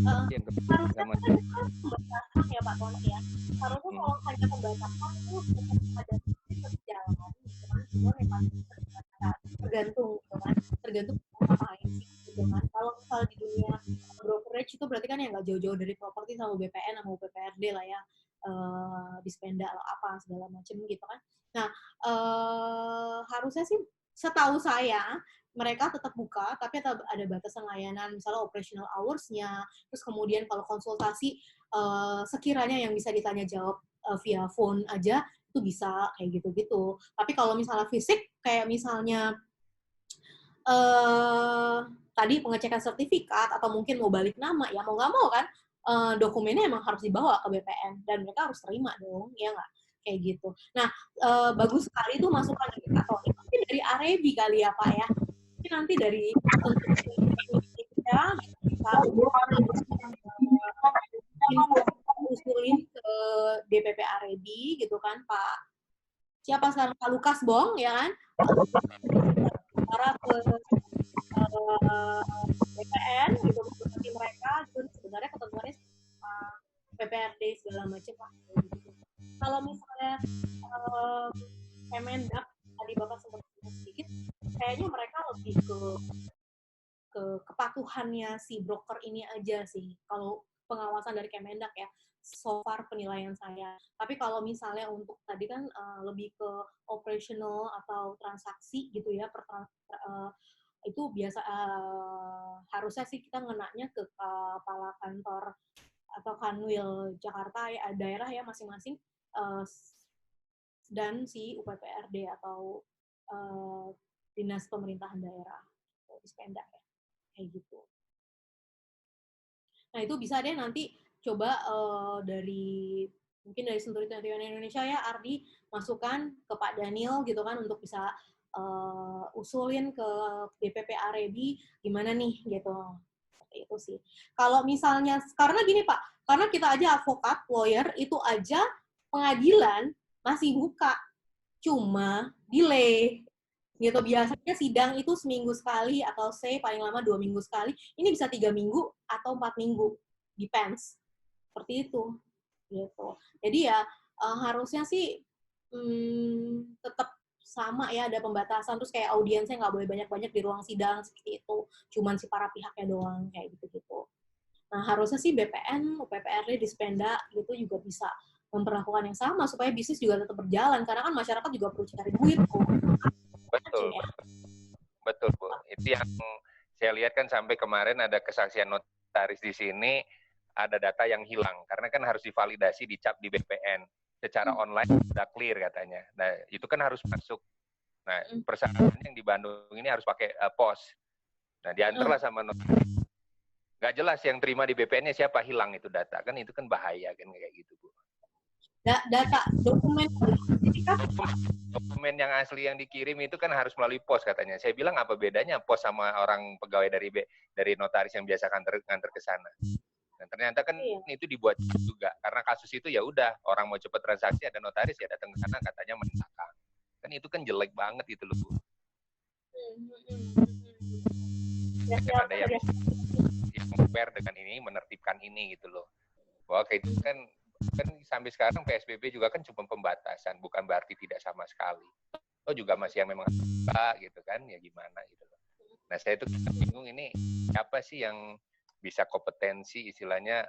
Harusnya kan pembatasan ya Pak Tony ya. Harusnya kalau hanya pembatasan itu ada berjalan gitu kan. Cuma memang tergantung gitu kan. Tergantung ngapain sih gitu kan. Kalau misal di dunia brokerage itu berarti kan yang nggak jauh-jauh dari properti sama BPN sama UPPRD lah ya. Dispenda apa segala macam gitu kan. Nah, harusnya sih setahu saya mereka tetap buka, tapi ada batasan layanan, misalnya operational hours-nya, terus kemudian kalau konsultasi, sekiranya yang bisa ditanya jawab via phone aja, itu bisa, kayak gitu-gitu. Tapi kalau misalnya fisik, kayak misalnya tadi pengecekan sertifikat, atau mungkin mau balik nama, ya mau nggak mau kan, dokumennya emang harus dibawa ke BPN, dan mereka harus terima dong, ya nggak? Kayak gitu. Nah, bagus sekali tuh masukan dari Kak Tony, tapi dari Arebi kali ya Pak ya. Nanti dari ya bisa usulin ke DPP Arebi gitu kan Pak. Siapa sekarang Pak Lukas Bong ya kan? Para ke BPN gitu seperti mereka gitu sebenarnya ketentuannya PPRD segala macam Pak. Kalau misalnya Kemendak tadi Bapak sempat sedikit, kayaknya mereka lebih ke kepatuhannya si broker ini aja sih. Kalau pengawasan dari Kemendak ya, so far penilaian saya. Tapi kalau misalnya untuk tadi kan lebih ke operational atau transaksi gitu ya, itu biasa harusnya sih kita ngenaknya ke kepala kantor atau Kanwil Jakarta ya, daerah ya masing-masing, dan si UPPRD atau dinas pemerintahan daerah, Dispenda ya, kayak gitu. Nah itu bisa deh nanti coba mungkin dari Senturi Tujuan Indonesia ya, Ardi masukkan ke Pak Daniel gitu kan untuk bisa usulin ke DPP Arebi gimana nih gitu. Seperti itu sih. Kalau misalnya karena gini Pak, karena kita aja advokat, lawyer itu aja pengadilan masih buka, cuma delay gitu. Biasanya sidang itu seminggu sekali atau paling lama 2 minggu sekali. Ini bisa 3 minggu atau 4 minggu, depends. Seperti itu. Gitu. Jadi ya harusnya sih tetap sama ya, ada pembatasan, terus kayak audiensnya nggak boleh banyak-banyak di ruang sidang seperti itu. Cuman si para pihaknya doang, kayak gitu-gitu. Nah, harusnya sih BPN, UPPRD, Dispenda gitu juga bisa memperlakukan yang sama supaya bisnis juga tetap berjalan, karena kan masyarakat juga perlu cari duit. Betul, betul Bu. Itu yang saya lihat kan sampai kemarin ada kesaksian notaris di sini, ada data yang hilang karena kan harus divalidasi dicap di BPN secara online sudah clear katanya. Nah itu kan harus masuk. Nah persyaratannya yang di Bandung ini harus pakai pos. Nah diantarlah sama notaris. Nggak jelas yang terima di BPN-nya siapa, hilang itu data kan, itu kan bahaya kan kayak gitu Bu. Data dokumen yang asli yang dikirim itu kan harus melalui pos katanya. Saya bilang apa bedanya pos sama orang pegawai dari notaris yang biasa nganter ke sana. Dan ternyata kan itu dibuat juga karena kasus itu ya udah orang mau cepat transaksi ada notaris ya datang ke sana katanya menentang. Kan itu kan jelek banget gitu loh Bu. Kan ada yang compare dengan ini menertibkan ini gitu loh. Bahwa kayak itu kan sampai sekarang PSBB juga kan cuma pembatasan, bukan berarti tidak sama sekali. Oh juga masih yang memang gitu kan, ya gimana gitu loh. Nah saya itu bingung ini siapa sih yang bisa kompetensi istilahnya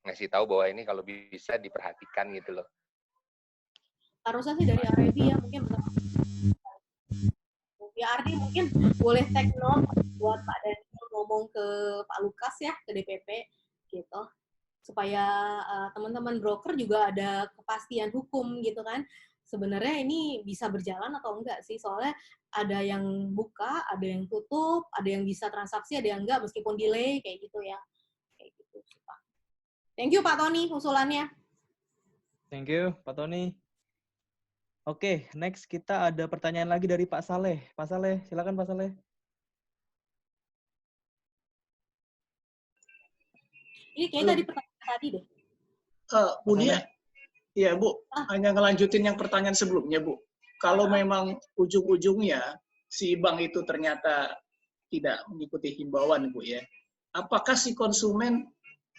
ngasih tahu bahwa ini kalau bisa diperhatikan gitu loh. Harusnya sih dari Arebi ya, mungkin ya Ardi mungkin boleh take note buat Pak Daniel ngomong ke Pak Lukas ya, ke DPP gitu, supaya teman-teman broker juga ada kepastian hukum gitu kan. sebenarnya ini bisa berjalan atau enggak sih? Soalnya ada yang buka, ada yang tutup, ada yang bisa transaksi, ada yang enggak meskipun delay kayak gitu ya. Kayak gitu sih, Pak. Thank you Pak Tony usulannya. Thank you Pak Tony. Oke, next kita ada pertanyaan lagi dari Pak Saleh. Pak Saleh, silakan Pak Saleh. Ini kayaknya tadi pertanyaan tadi deh. Bu Nia, iya Bu, hanya ngelanjutin yang pertanyaan sebelumnya Bu. Kalau memang ujung-ujungnya si bank itu ternyata tidak mengikuti himbauan Bu ya, apakah si konsumen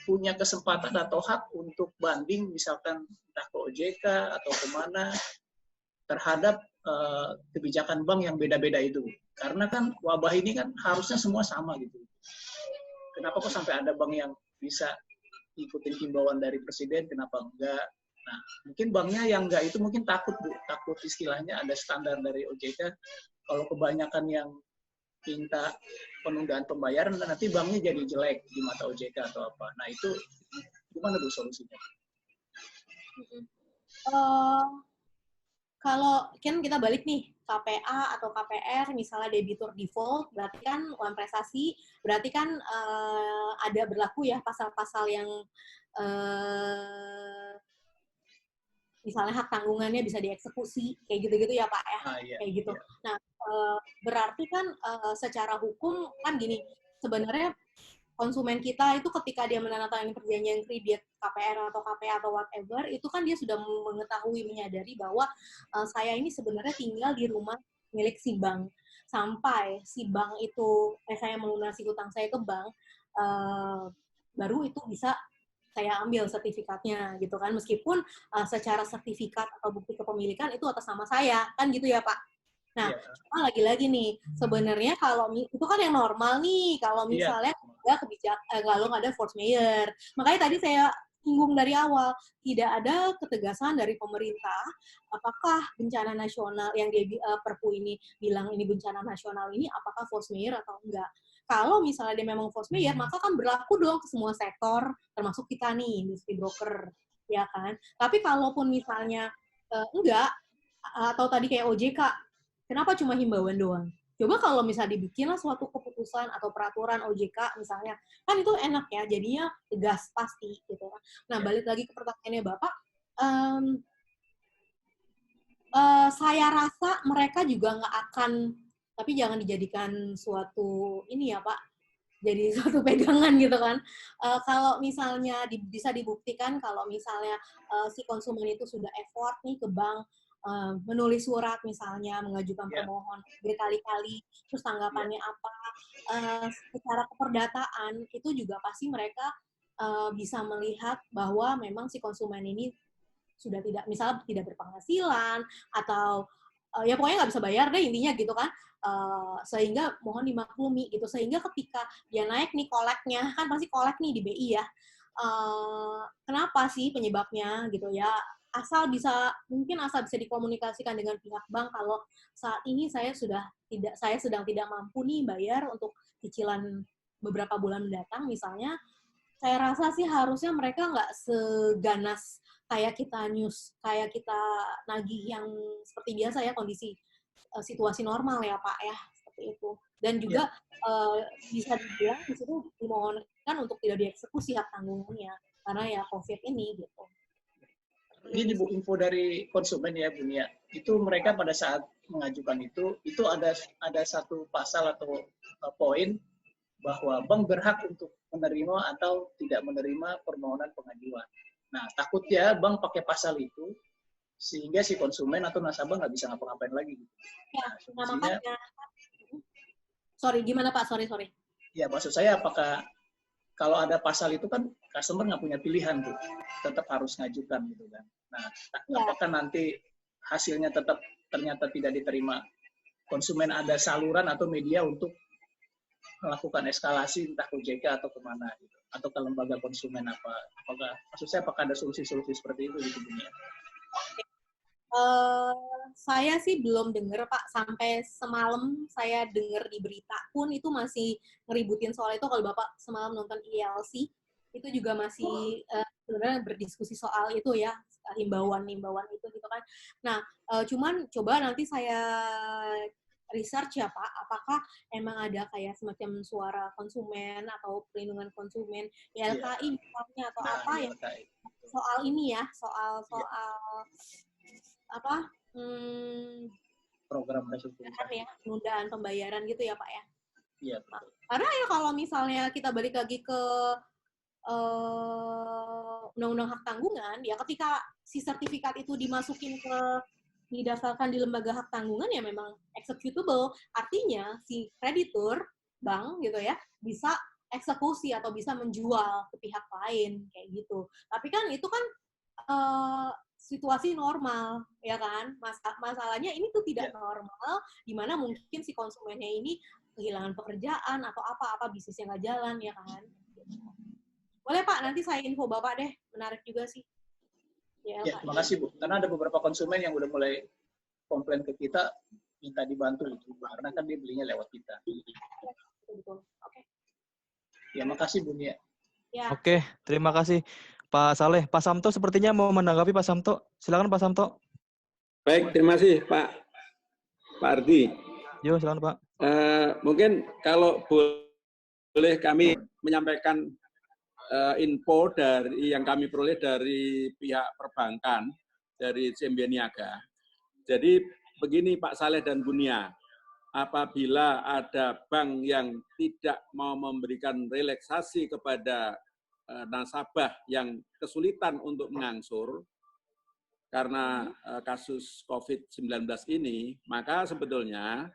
punya kesempatan atau hak untuk banding misalkan entah ke OJK atau kemana terhadap kebijakan bank yang beda-beda itu? Karena kan wabah ini kan harusnya semua sama gitu. Kenapa kok sampai ada bank yang bisa ikutin himbauan dari presiden, kenapa enggak? Nah, mungkin banknya yang enggak itu mungkin takut Bu, takut istilahnya ada standar dari OJK. Kalau kebanyakan yang minta penundaan pembayaran, nanti banknya jadi jelek di mata OJK atau apa. Nah, itu gimana Bu solusinya? Kalau kan kita balik nih, KPA atau KPR, misalnya debitur default, berarti kan uang prestasi, berarti kan ada berlaku ya pasal-pasal yang misalnya hak tanggungannya bisa dieksekusi, kayak gitu-gitu ya Pak ya, kayak gitu. Nah, berarti kan secara hukum kan gini, sebenarnya konsumen kita itu ketika dia menandatangani perjanjian kredit KPR atau KPA atau whatever, itu kan dia sudah mengetahui, menyadari bahwa saya ini sebenarnya tinggal di rumah milik si bank. Sampai si bank itu, saya melunasi hutang saya ke bank, baru itu bisa saya ambil sertifikatnya gitu kan. Meskipun secara sertifikat atau bukti kepemilikan itu atas nama saya, kan gitu ya Pak? Nah, cuma lagi-lagi nih, sebenarnya kalau itu kan yang normal nih, kalau misalnya ada kalau nggak ada force majeure. Makanya tadi saya singgung dari awal, tidak ada ketegasan dari pemerintah, apakah bencana nasional yang dia Perpu ini bilang ini bencana nasional ini, apakah force majeure atau enggak. Kalau misalnya dia memang force majeure, maka kan berlaku dong ke semua sektor, termasuk kita nih, industri broker, ya kan. Tapi kalaupun misalnya enggak, atau tadi kayak OJK, kenapa cuma himbauan doang? Coba kalau misalnya dibikinlah suatu keputusan atau peraturan OJK misalnya, kan itu enak ya, jadinya tegas pasti gitu. Nah, balik lagi ke pertanyaannya Bapak, saya rasa mereka juga nggak akan, tapi jangan dijadikan suatu ini ya Pak, jadi suatu pegangan gitu kan. Kalau misalnya bisa dibuktikan kalau misalnya si konsumen itu sudah effort nih ke bank, menulis surat misalnya, mengajukan permohonan berkali-kali, terus tanggapannya apa, secara keperdataan itu juga pasti mereka bisa melihat bahwa memang si konsumen ini sudah tidak, misalnya tidak berpenghasilan, atau ya pokoknya nggak bisa bayar deh intinya gitu kan, sehingga mohon dimaklumi gitu, sehingga ketika dia naik nih koleknya, kan pasti kolek nih di BI ya, kenapa sih penyebabnya gitu ya, mungkin asal bisa dikomunikasikan dengan pihak bank kalau saat ini saya sedang tidak mampu nih bayar untuk cicilan beberapa bulan mendatang misalnya. Saya rasa sih harusnya mereka nggak seganas kayak kita nagih yang seperti biasa ya, kondisi situasi normal ya Pak ya, seperti itu. Dan juga bisa dibilang di situ dimohonkan untuk tidak dieksekusi hak tanggungannya karena ya COVID ini gitu. Gini Bu, info dari konsumen ya Bu Nia, itu mereka pada saat mengajukan itu ada satu pasal atau poin bahwa bank berhak untuk menerima atau tidak menerima permohonan pengajuan. Nah, takutnya bank pakai pasal itu sehingga si konsumen atau nasabah nggak bisa ngapa-ngapain lagi. Ya, nah, makanya. Sorry, gimana Pak? Sorry. Ya, maksud saya apakah kalau ada pasal itu kan customer nggak punya pilihan tuh, tetap harus ngajukan gitu kan. Nah, apakah nanti hasilnya tetap ternyata tidak diterima, konsumen ada saluran atau media untuk melakukan eskalasi entah ke OJK atau kemana gitu, atau ke lembaga konsumen apa? Apakah ada solusi-solusi seperti itu di dunia? Saya sih belum dengar Pak, sampai semalam saya dengar di berita pun itu masih ngeributin soal itu. Kalau Bapak semalam nonton ILC itu juga masih sebenarnya berdiskusi soal itu ya, himbauan itu gitu. kan. Nah, cuman coba nanti saya research ya Pak, apakah emang ada kayak semacam suara konsumen atau perlindungan konsumen, YLKI misalnya atau apa yang soal ini ya, soal apa program restrukturisasi ya, penundaan pembayaran gitu ya Pak ya. Iya. Karena ya kalau misalnya kita balik lagi ke undang-undang hak tanggungan, ya ketika si sertifikat itu didaftarkan di lembaga hak tanggungan ya memang executable, artinya si kreditur bank gitu ya bisa eksekusi atau bisa menjual ke pihak lain kayak gitu. Tapi kan itu kan situasi normal ya kan. Masalahnya ini tuh tidak normal, di mana mungkin si konsumennya ini kehilangan pekerjaan atau apa bisnisnya nggak jalan ya kan. Boleh Pak, nanti saya info Bapak deh, menarik juga sih. Ya, terima kasih Bu. Karena ada beberapa konsumen yang udah mulai komplain ke kita, minta dibantu itu, karena kan dia belinya lewat kita. Betul. Oke. Ya, makasih Bu Nia. Ya. Oke, terima kasih Pak Saleh. Pak Samto sepertinya mau menanggapi Pak Samto. Silakan Pak Samto. Baik, terima kasih Pak Ardi. Yo, silakan Pak. Mungkin kalau boleh kami menyampaikan info dari yang kami peroleh dari pihak perbankan, dari CMB Niaga. Jadi begini Pak Saleh dan Bu Nia, apabila ada bank yang tidak mau memberikan relaksasi kepada nasabah yang kesulitan untuk mengangsur karena kasus COVID-19 ini, maka sebetulnya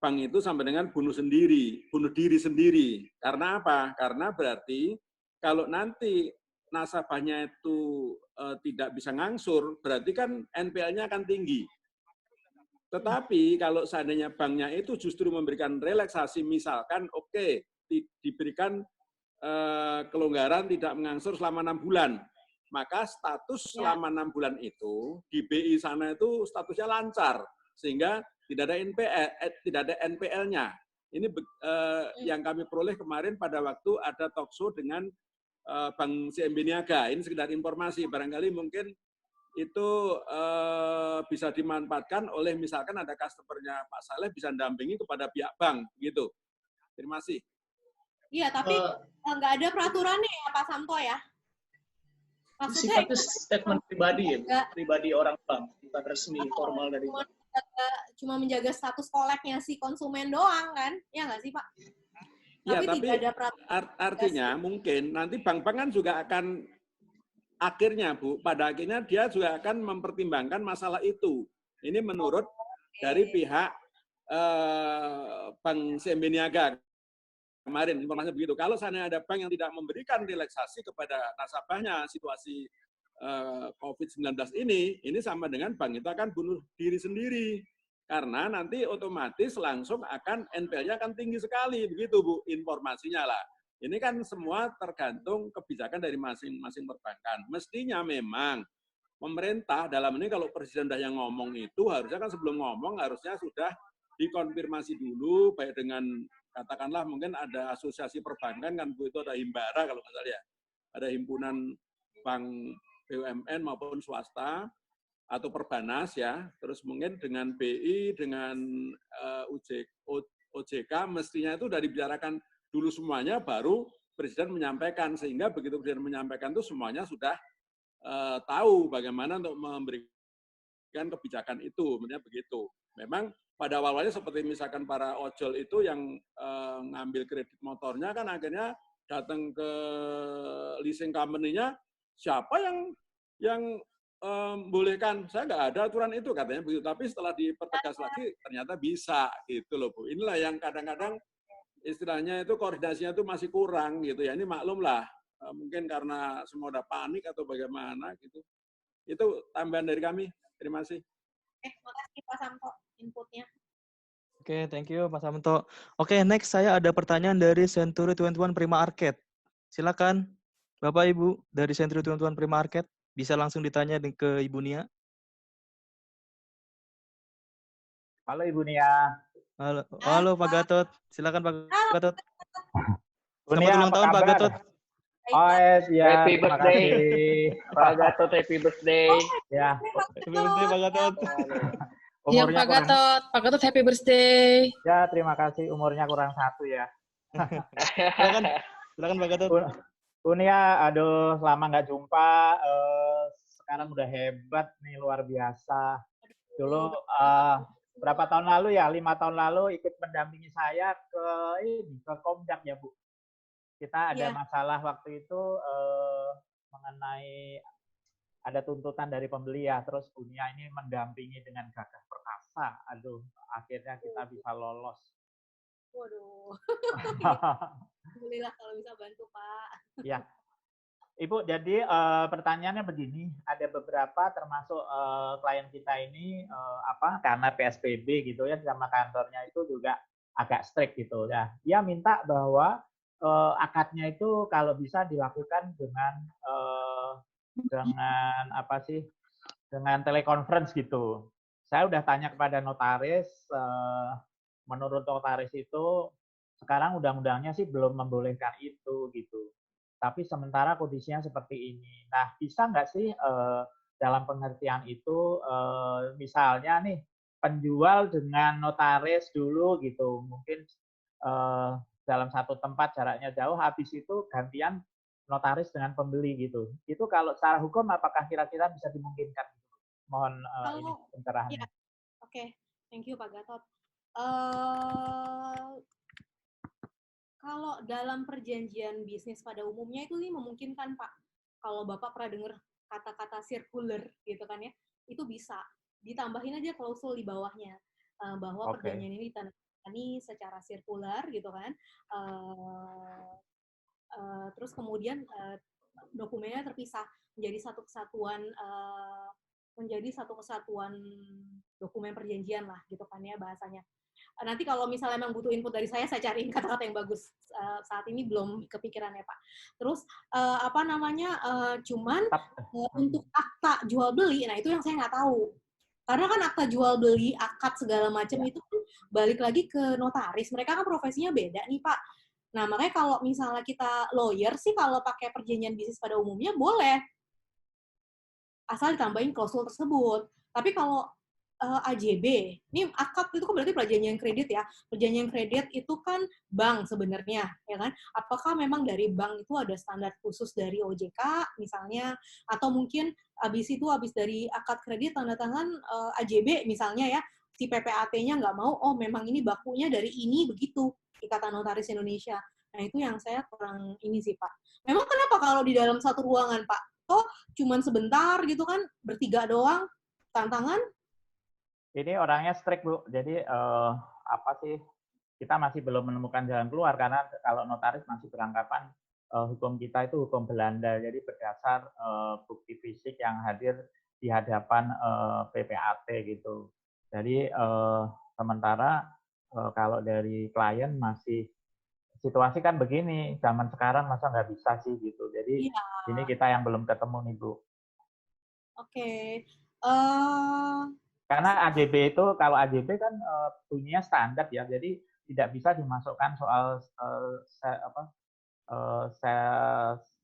bank itu sampai dengan bunuh diri sendiri. Karena apa? Karena berarti kalau nanti nasabahnya itu tidak bisa ngangsur, berarti kan NPL-nya akan tinggi. Tetapi kalau seandainya banknya itu justru memberikan relaksasi, misalkan diberikan kelonggaran tidak mengangsur selama 6 bulan, maka status selama 6 bulan itu di BI sana itu statusnya lancar, sehingga tidak ada NPL-nya. Ini yang kami peroleh kemarin pada waktu ada talkshow dengan Bank CMB Niaga. Ini sekedar informasi, barangkali mungkin itu bisa dimanfaatkan oleh misalkan ada customer-nya Pak Saleh bisa mendampingi kepada pihak bank, gitu. Terima kasih. Iya, tapi nggak ada peraturannya ya Pak Samto ya? Maksudnya sifatnya statement pribadi ya, pribadi orang bank, bukan resmi formal dari bank. Cuma menjaga status koleknya si konsumen doang kan? Ya nggak sih Pak? Ya, tapi tidak ada artinya mungkin nanti bank-bank kan juga akan akhirnya Bu, pada akhirnya dia juga akan mempertimbangkan masalah itu. Ini menurut dari pihak Bank CMB Niaga kemarin informasi begitu. Kalau seandainya ada bank yang tidak memberikan relaksasi kepada nasabahnya situasi COVID-19 ini sama dengan bank itu akan bunuh diri sendiri. Karena nanti otomatis langsung akan NPL-nya akan tinggi sekali, begitu Bu informasinya lah. Ini kan semua tergantung kebijakan dari masing-masing perbankan. Mestinya memang pemerintah dalam ini kalau presiden sudah yang ngomong itu harusnya kan sebelum ngomong harusnya sudah dikonfirmasi dulu, baik dengan katakanlah mungkin ada asosiasi perbankan kan Bu, itu ada Himbara kalau nggak salah ya, ada himpunan bank BUMN maupun swasta atau Perbanas ya, terus mungkin dengan BI, dengan OJK mestinya itu sudah dibicarakan dulu semuanya, baru Presiden menyampaikan, sehingga begitu Presiden menyampaikan itu semuanya sudah tahu bagaimana untuk memberikan kebijakan itu, sebenarnya begitu. Memang pada awalnya seperti misalkan para ojol itu yang ngambil kredit motornya kan akhirnya datang ke leasing company-nya, siapa yang bolehkan, saya nggak ada aturan itu katanya begitu, tapi setelah dipertegas lagi ternyata bisa gitu loh Bu. Inilah yang kadang-kadang istilahnya itu koordinasinya itu masih kurang gitu ya. Ini maklum lah, mungkin karena semua udah panik atau bagaimana gitu. Itu tambahan dari kami. Terima kasih. Makasih Pak Samto inputnya. Oke, thank you Pak Samto. Oke, next saya ada pertanyaan dari Century 21 Prima Arcade. Silakan Bapak Ibu dari Century 21 Prima Arcade. Bisa langsung ditanya ke Ibu Nia. Halo Ibu Nia. Halo Pak Gatot. Silakan Pak Gatot. Bu Nia, Selamat ulang tahun Pak Gatot. Oh, ya, Happy terima birthday, kasih. Pak Gatot. Happy birthday. Ya, Happy birthday Pak Gatot. Yang umurnya Pak Gatot. Pak Gatot happy birthday. Ya, terima kasih. Umurnya kurang 1 ya. Silakan Pak Gatot. Unia, aduh, lama nggak jumpa. Sekarang udah hebat nih, luar biasa. Dulu berapa tahun lalu ya? 5 tahun lalu ikut mendampingi saya ke Komjak ya, Bu. Kita ada masalah waktu itu mengenai ada tuntutan dari pembeli ya, terus Unia ini mendampingi dengan gagah perkasa. Aduh, akhirnya kita bisa lolos. Waduh. Alhamdulillah kalau bisa bantu, Pak. Ya. Ibu, jadi pertanyaannya begini, ada beberapa termasuk klien kita ini karena PSBB gitu ya, sama kantornya itu juga agak strict gitu ya. Dia minta bahwa akadnya itu kalau bisa dilakukan dengan dengan telekonferensi gitu. Saya udah tanya kepada notaris, menurut notaris itu sekarang undang-undangnya sih belum membolehkan itu gitu. Tapi sementara kondisinya seperti ini. Nah, bisa nggak sih dalam pengertian itu misalnya nih penjual dengan notaris dulu gitu, mungkin dalam satu tempat jaraknya jauh, habis itu gantian notaris dengan pembeli gitu. Itu kalau secara hukum apakah kira-kira bisa dimungkinkan? Mohon ini pencerahannya. Ya. Oke, thank you Pak Gatot. Kalau dalam perjanjian bisnis pada umumnya itu sih memungkinkan Pak. Kalau Bapak pernah dengar kata-kata circular gitu kan ya, itu bisa ditambahin aja klausul di bawahnya bahwa perjanjian ini ditandatangani secara sirkular gitu kan. Terus kemudian dokumennya terpisah menjadi satu kesatuan dokumen perjanjian lah gitu kan ya bahasanya. Nanti kalau misalnya memang butuh input dari saya cariin kata-kata yang bagus. Saat ini belum kepikiran ya Pak. Terus cuman untuk akta jual beli, nah itu yang saya nggak tahu. Karena kan akta jual beli, akad segala macam itu balik lagi ke notaris. Mereka kan profesinya beda nih Pak. Nah makanya kalau misalnya kita lawyer sih kalau pakai perjanjian bisnis pada umumnya boleh. Asal ditambahin klausul tersebut. Tapi kalau AJB, ini akad itu kan berarti perjanjian kredit ya. Perjanjian kredit itu kan bank sebenarnya, ya kan? Apakah memang dari bank itu ada standar khusus dari OJK misalnya, atau mungkin habis dari akad kredit tanda tangan AJB misalnya ya, si PPAT-nya nggak mau, oh memang ini bakunya dari ini begitu, Ikatan Notaris Indonesia. Nah itu yang saya kurang ini sih Pak. Memang kenapa kalau di dalam satu ruangan Pak? Oh cuman sebentar gitu kan, bertiga doang, tantangan? Ini orangnya strict Bu, jadi kita masih belum menemukan jalan keluar karena kalau notaris masih beranggapan hukum kita itu hukum Belanda, jadi berdasar bukti fisik yang hadir di hadapan PPAT gitu. Jadi sementara kalau dari klien masih situasi kan begini, zaman sekarang masa nggak bisa sih gitu. Jadi ini kita yang belum ketemu nih Bu. Oke. Karena AJB itu, kalau AJB kan punya standar ya, jadi tidak bisa dimasukkan soal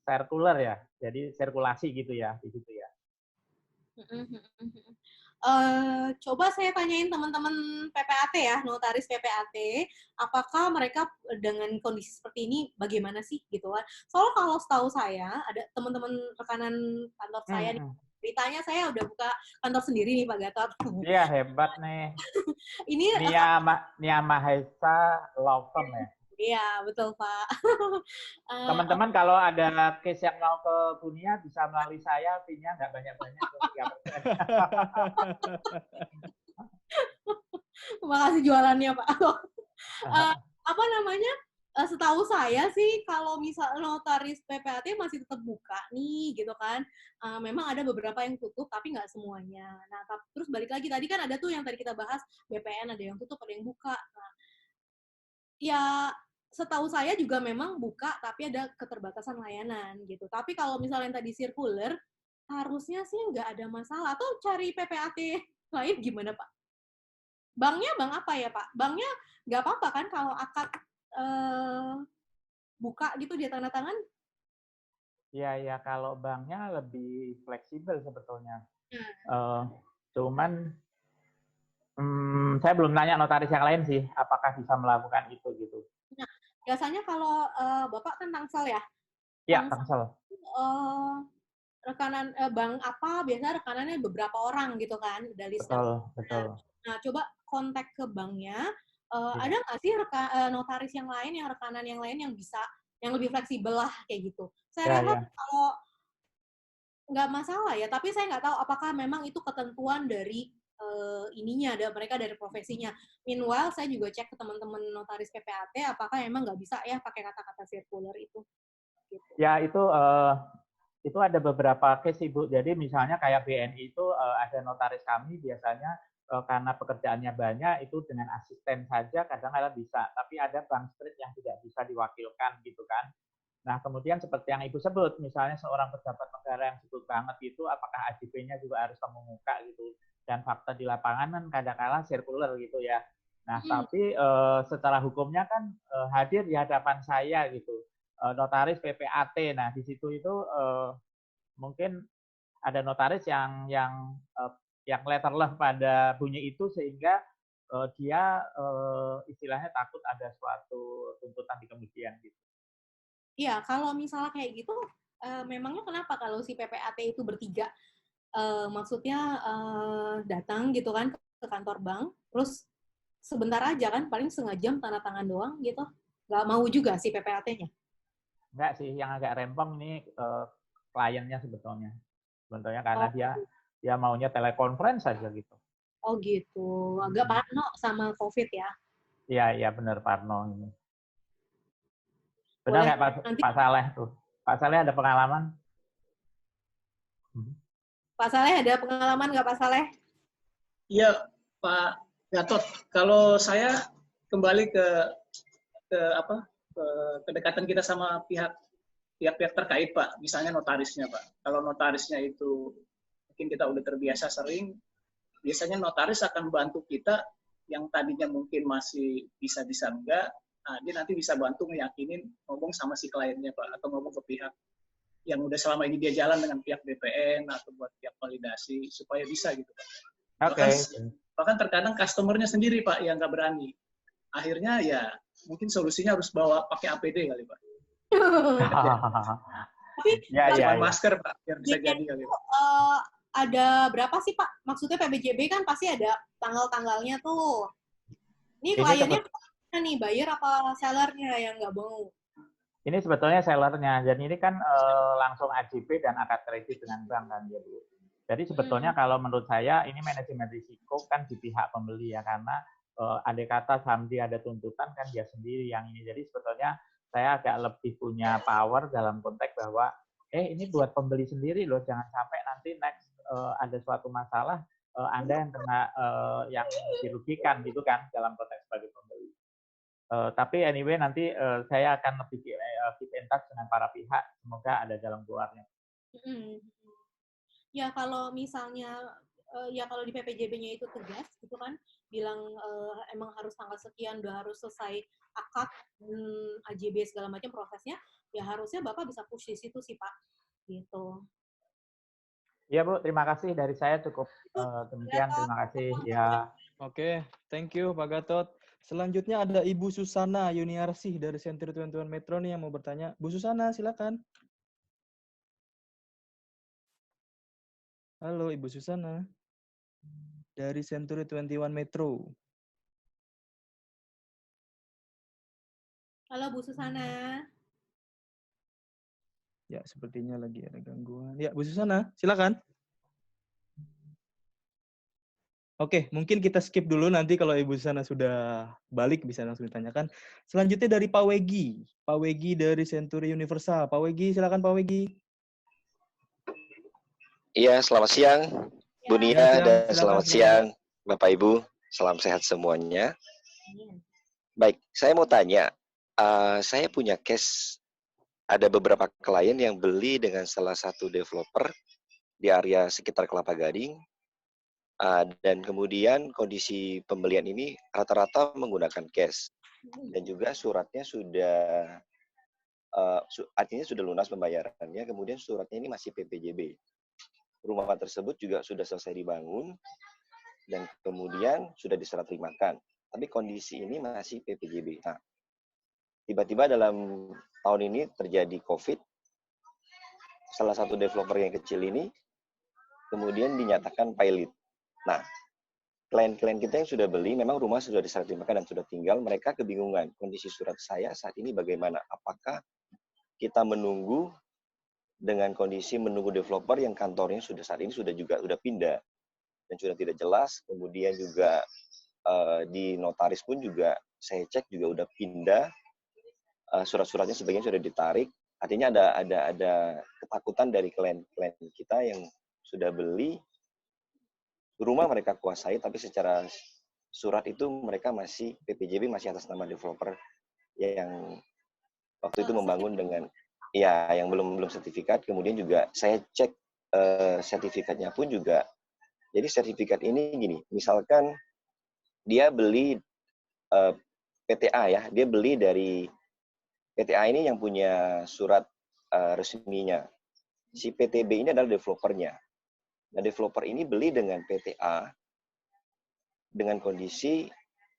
sirkular ya, jadi sirkulasi gitu ya, di situ ya. Coba saya tanyain teman-teman PPAT ya, notaris PPAT, apakah mereka dengan kondisi seperti ini bagaimana sih gitu kan? Soalnya kalau setahu saya ada teman-teman rekanan kantor saya nih, beritanya saya udah buka kantor sendiri nih Pak Gatot. Iya hebat nih. Ini Nia Mahesa Law Firm ya. Iya betul Pak. Teman-teman kalau ada case yang mau ke Bunia bisa melalui saya, fee-nya nggak banyak-banyak. Terima kasih jualannya Pak. Setahu saya sih kalau misal notaris PPAT masih tetap buka nih gitu kan. Memang ada beberapa yang tutup tapi nggak semuanya. Nah, terus balik lagi tadi kan ada tuh yang tadi kita bahas BPN ada yang tutup ada yang buka. Nah, ya setahu saya juga memang buka tapi ada keterbatasan layanan gitu. Tapi kalau misalnya yang tadi sirkuler harusnya sih nggak ada masalah. Atau cari PPAT lain gimana Pak? Banknya bank apa ya Pak? Banknya nggak apa-apa kan kalau akad buka gitu dia tanda tangan? Iya, kalau banknya lebih fleksibel sebetulnya. Cuman saya belum nanya notaris yang lain sih, apakah bisa melakukan itu gitu. Nah, biasanya kalau Bapak kan Tangsel ya? Iya, Tangsel. Rekanan bank apa biasanya rekanannya beberapa orang gitu kan, udah listnya. Betul. Nah, coba kontak ke banknya. Ada nggak sih notaris yang lain, yang rekanan yang lain yang bisa, yang lebih fleksibel lah kayak gitu. Saya rasa kalau nggak masalah ya, tapi saya nggak tahu apakah memang itu ketentuan dari ininya, ada mereka dari profesinya. Meanwhile, saya juga cek ke teman-teman notaris PPAT, apakah emang nggak bisa ya pakai kata-kata sirkuler itu. Gitu. Ya, itu ada beberapa case, Ibu. Jadi misalnya kayak BNI itu ada notaris kami biasanya karena pekerjaannya banyak itu dengan asisten saja kadang-kadang bisa, tapi ada bank street yang tidak bisa diwakilkan gitu kan. Nah, kemudian seperti yang Ibu sebut, misalnya seorang pejabat negara yang sebut banget itu, apakah AJP-nya juga harus temu muka gitu. Dan fakta di lapangan kan kadang-kadang sirkuler gitu ya. Nah, tapi secara hukumnya kan hadir di hadapan saya gitu. Notaris PPAT. Nah, di situ itu mungkin ada notaris yang letterless pada bunyi itu sehingga dia istilahnya takut ada suatu tuntutan di kemudian gitu. Iya, kalau misalnya kayak gitu, memangnya kenapa kalau si PPAT itu bertiga, maksudnya datang gitu kan ke kantor bank, terus sebentar aja kan, paling setengah jam tanda tangan doang gitu, nggak mau juga si PPAT-nya? Enggak sih, yang agak rempong ini kliennya sebetulnya karena dia maunya telekonferensi saja gitu. Oh gitu, agak parno sama COVID ya? Iya benar parno ini. Benar nggak Pak Saleh tuh? Pak Saleh ada pengalaman? Pak Saleh ada pengalaman nggak Pak Saleh? Iya Pak Gatot. Kalau saya kembali ke kedekatan kita sama pihak-pihak terkait Pak, misalnya notarisnya Pak. Kalau notarisnya itu mungkin kita udah terbiasa sering, biasanya notaris akan bantu kita yang tadinya mungkin masih bisa-bisa enggak, nah, dia nanti bisa bantu meyakinin ngomong sama si kliennya Pak, atau ngomong ke pihak yang udah selama ini dia jalan dengan pihak BPN atau buat pihak validasi supaya bisa gitu Pak. Bahkan terkadang customernya sendiri Pak yang nggak berani. Akhirnya ya mungkin solusinya harus bawa pakai APD kali Pak. Tapi masker Pak biar bisa jadi kali Pak. Ada berapa sih Pak? Maksudnya PBJB kan pasti ada tanggal-tanggalnya tuh. Ini kliennya mana nih, buyer apa sellernya yang nggak mau? Ini sebetulnya sellernya. Jadi ini kan langsung AJP dan akad kredit dengan bank kan ya Bu. Jadi sebetulnya kalau menurut saya ini manajemen risiko kan di pihak pembeli ya, karena andai kata sampai ada tuntutan kan dia sendiri yang ini. Jadi sebetulnya saya agak lebih punya power dalam konteks bahwa ini buat pembeli sendiri loh, jangan sampai nanti next ada suatu masalah Anda yang kena yang dirugikan gitu kan dalam konteks sebagai pembeli. Tapi anyway nanti saya akan lebih keep in touch dengan para pihak, semoga ada jalan keluarnya. Ya kalau misalnya ya kalau di PPJB-nya itu tegas gitu kan, bilang emang harus tanggal sekian udah harus selesai akad, AJB segala macam prosesnya, ya harusnya Bapak bisa push di situ sih Pak, gitu. Iya Bu, terima kasih dari saya cukup demikian, terima kasih ya. Oke, thank you Pak Gatot. Selanjutnya ada Ibu Susana Yuniarsih dari Century 21 Metro nih yang mau bertanya. Bu Susana, silakan. Halo Ibu Susana. Dari Century 21 Metro. Halo Bu Susana. Ya, sepertinya lagi ada gangguan. Ya, Bu Susana, silakan. Oke, mungkin kita skip dulu, nanti kalau Ibu Susana sudah balik bisa langsung ditanyakan. Selanjutnya dari Pak Wegi. Pak Wegi dari Century Universal. Pak Wegi, silakan Pak Wegi. Iya, selamat siang Bu Nia dan selamat siang Bapak Ibu. Salam sehat semuanya. Baik, saya mau tanya. Saya punya case, ada beberapa klien yang beli dengan salah satu developer di area sekitar Kelapa Gading. Dan kemudian kondisi pembelian ini rata-rata menggunakan cash. Dan juga suratnya sudah artinya sudah lunas pembayarannya, kemudian suratnya ini masih PPJB. Rumah tersebut juga sudah selesai dibangun dan kemudian sudah diserah terimakan. Tapi kondisi ini masih PPJB. Nah, tiba-tiba dalam tahun ini terjadi COVID, salah satu developer yang kecil ini kemudian dinyatakan pilot. Nah, klien-klien kita yang sudah beli, memang rumah sudah diserah terimakan dan sudah tinggal, mereka kebingungan. Kondisi surat saya saat ini bagaimana? Apakah kita menunggu dengan kondisi menunggu developer yang kantornya saat ini sudah pindah dan sudah tidak jelas, kemudian juga di notaris pun juga saya cek juga udah pindah, surat-suratnya sebagian sudah ditarik. Artinya ada ketakutan dari klien-klien kita yang sudah beli rumah mereka kuasai, tapi secara surat itu mereka masih PPJB, masih atas nama developer yang waktu itu membangun dengan yang belum sertifikat. Kemudian juga saya cek sertifikatnya pun juga. Jadi sertifikat ini gini, misalkan dia beli PTA ya, dia beli dari PTA ini yang punya surat resminya. Si PTB ini adalah developernya. Nah, developer ini beli dengan PTA dengan kondisi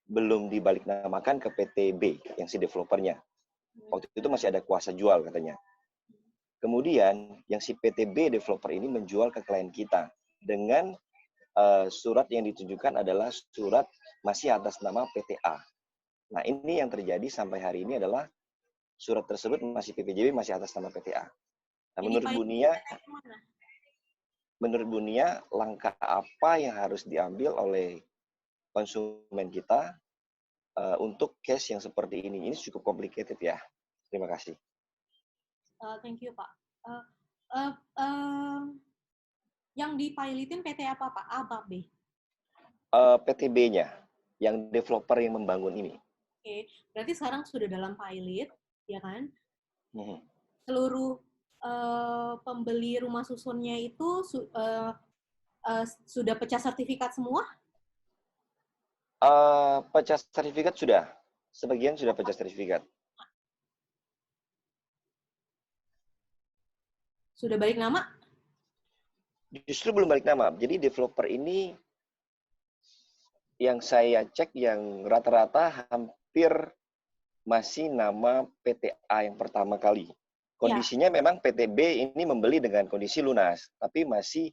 belum dibaliknamakan ke PTB yang si developernya. Waktu itu masih ada kuasa jual katanya. Kemudian yang si PTB developer ini menjual ke klien kita dengan surat yang ditujukan adalah surat masih atas nama PTA. Nah, ini yang terjadi sampai hari ini adalah surat tersebut masih PPJB, masih atas nama PTA. Nah, menurut Bu Nia, langkah apa yang harus diambil oleh konsumen kita untuk case yang seperti ini? Ini cukup complicated ya. Terima kasih. Thank you, Pak. Yang dipilotin PT apa, Pak? A apa B? PTB-nya, yang developer yang membangun ini. Oke, berarti sekarang sudah dalam pilot, ya kan? Seluruh pembeli rumah susunnya itu sudah pecah sertifikat semua? Pecah sertifikat sudah. Sebagian sudah pecah sertifikat. Sudah balik nama? Justru belum balik nama. Jadi developer ini yang saya cek yang rata-rata hampir masih nama PTA yang pertama kali. Kondisinya memang PTB ini membeli dengan kondisi lunas, tapi masih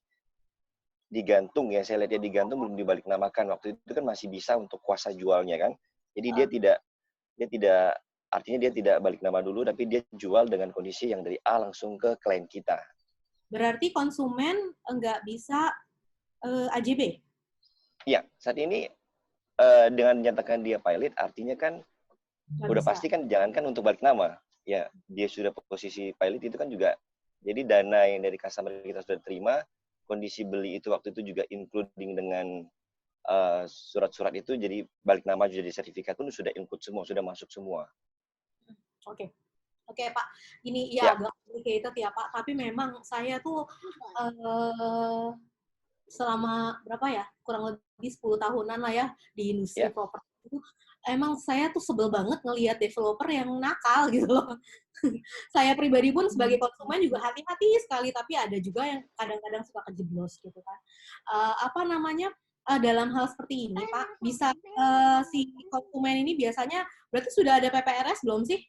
digantung ya. Saya lihat dia digantung, belum dibalik namakan. Waktu itu kan masih bisa untuk kuasa jualnya kan. Jadi artinya dia tidak balik nama dulu, tapi dia jual dengan kondisi yang dari A langsung ke klien kita. Berarti konsumen nggak bisa AJB? Iya, saat ini dengan menyatakan dia pilot, artinya kan udah pasti kan jangankan untuk balik nama. Ya, dia sudah posisi pilot itu kan juga, jadi dana yang dari customer kita sudah terima, kondisi beli itu waktu itu juga including dengan surat-surat itu, jadi balik nama jadi sertifikat pun sudah include semua, sudah masuk semua. Oke, Pak. Ini ya agak complicated ya Pak, tapi memang saya tuh selama berapa ya, kurang lebih 10 tahunan lah ya di industri properti itu, emang saya tuh sebel banget ngelihat developer yang nakal gitu loh. Saya pribadi pun sebagai konsumen juga hati-hati sekali, tapi ada juga yang kadang-kadang suka kejeblos gitu kan. Dalam hal seperti ini Pak, bisa si konsumen ini biasanya berarti sudah ada PPRS belum sih?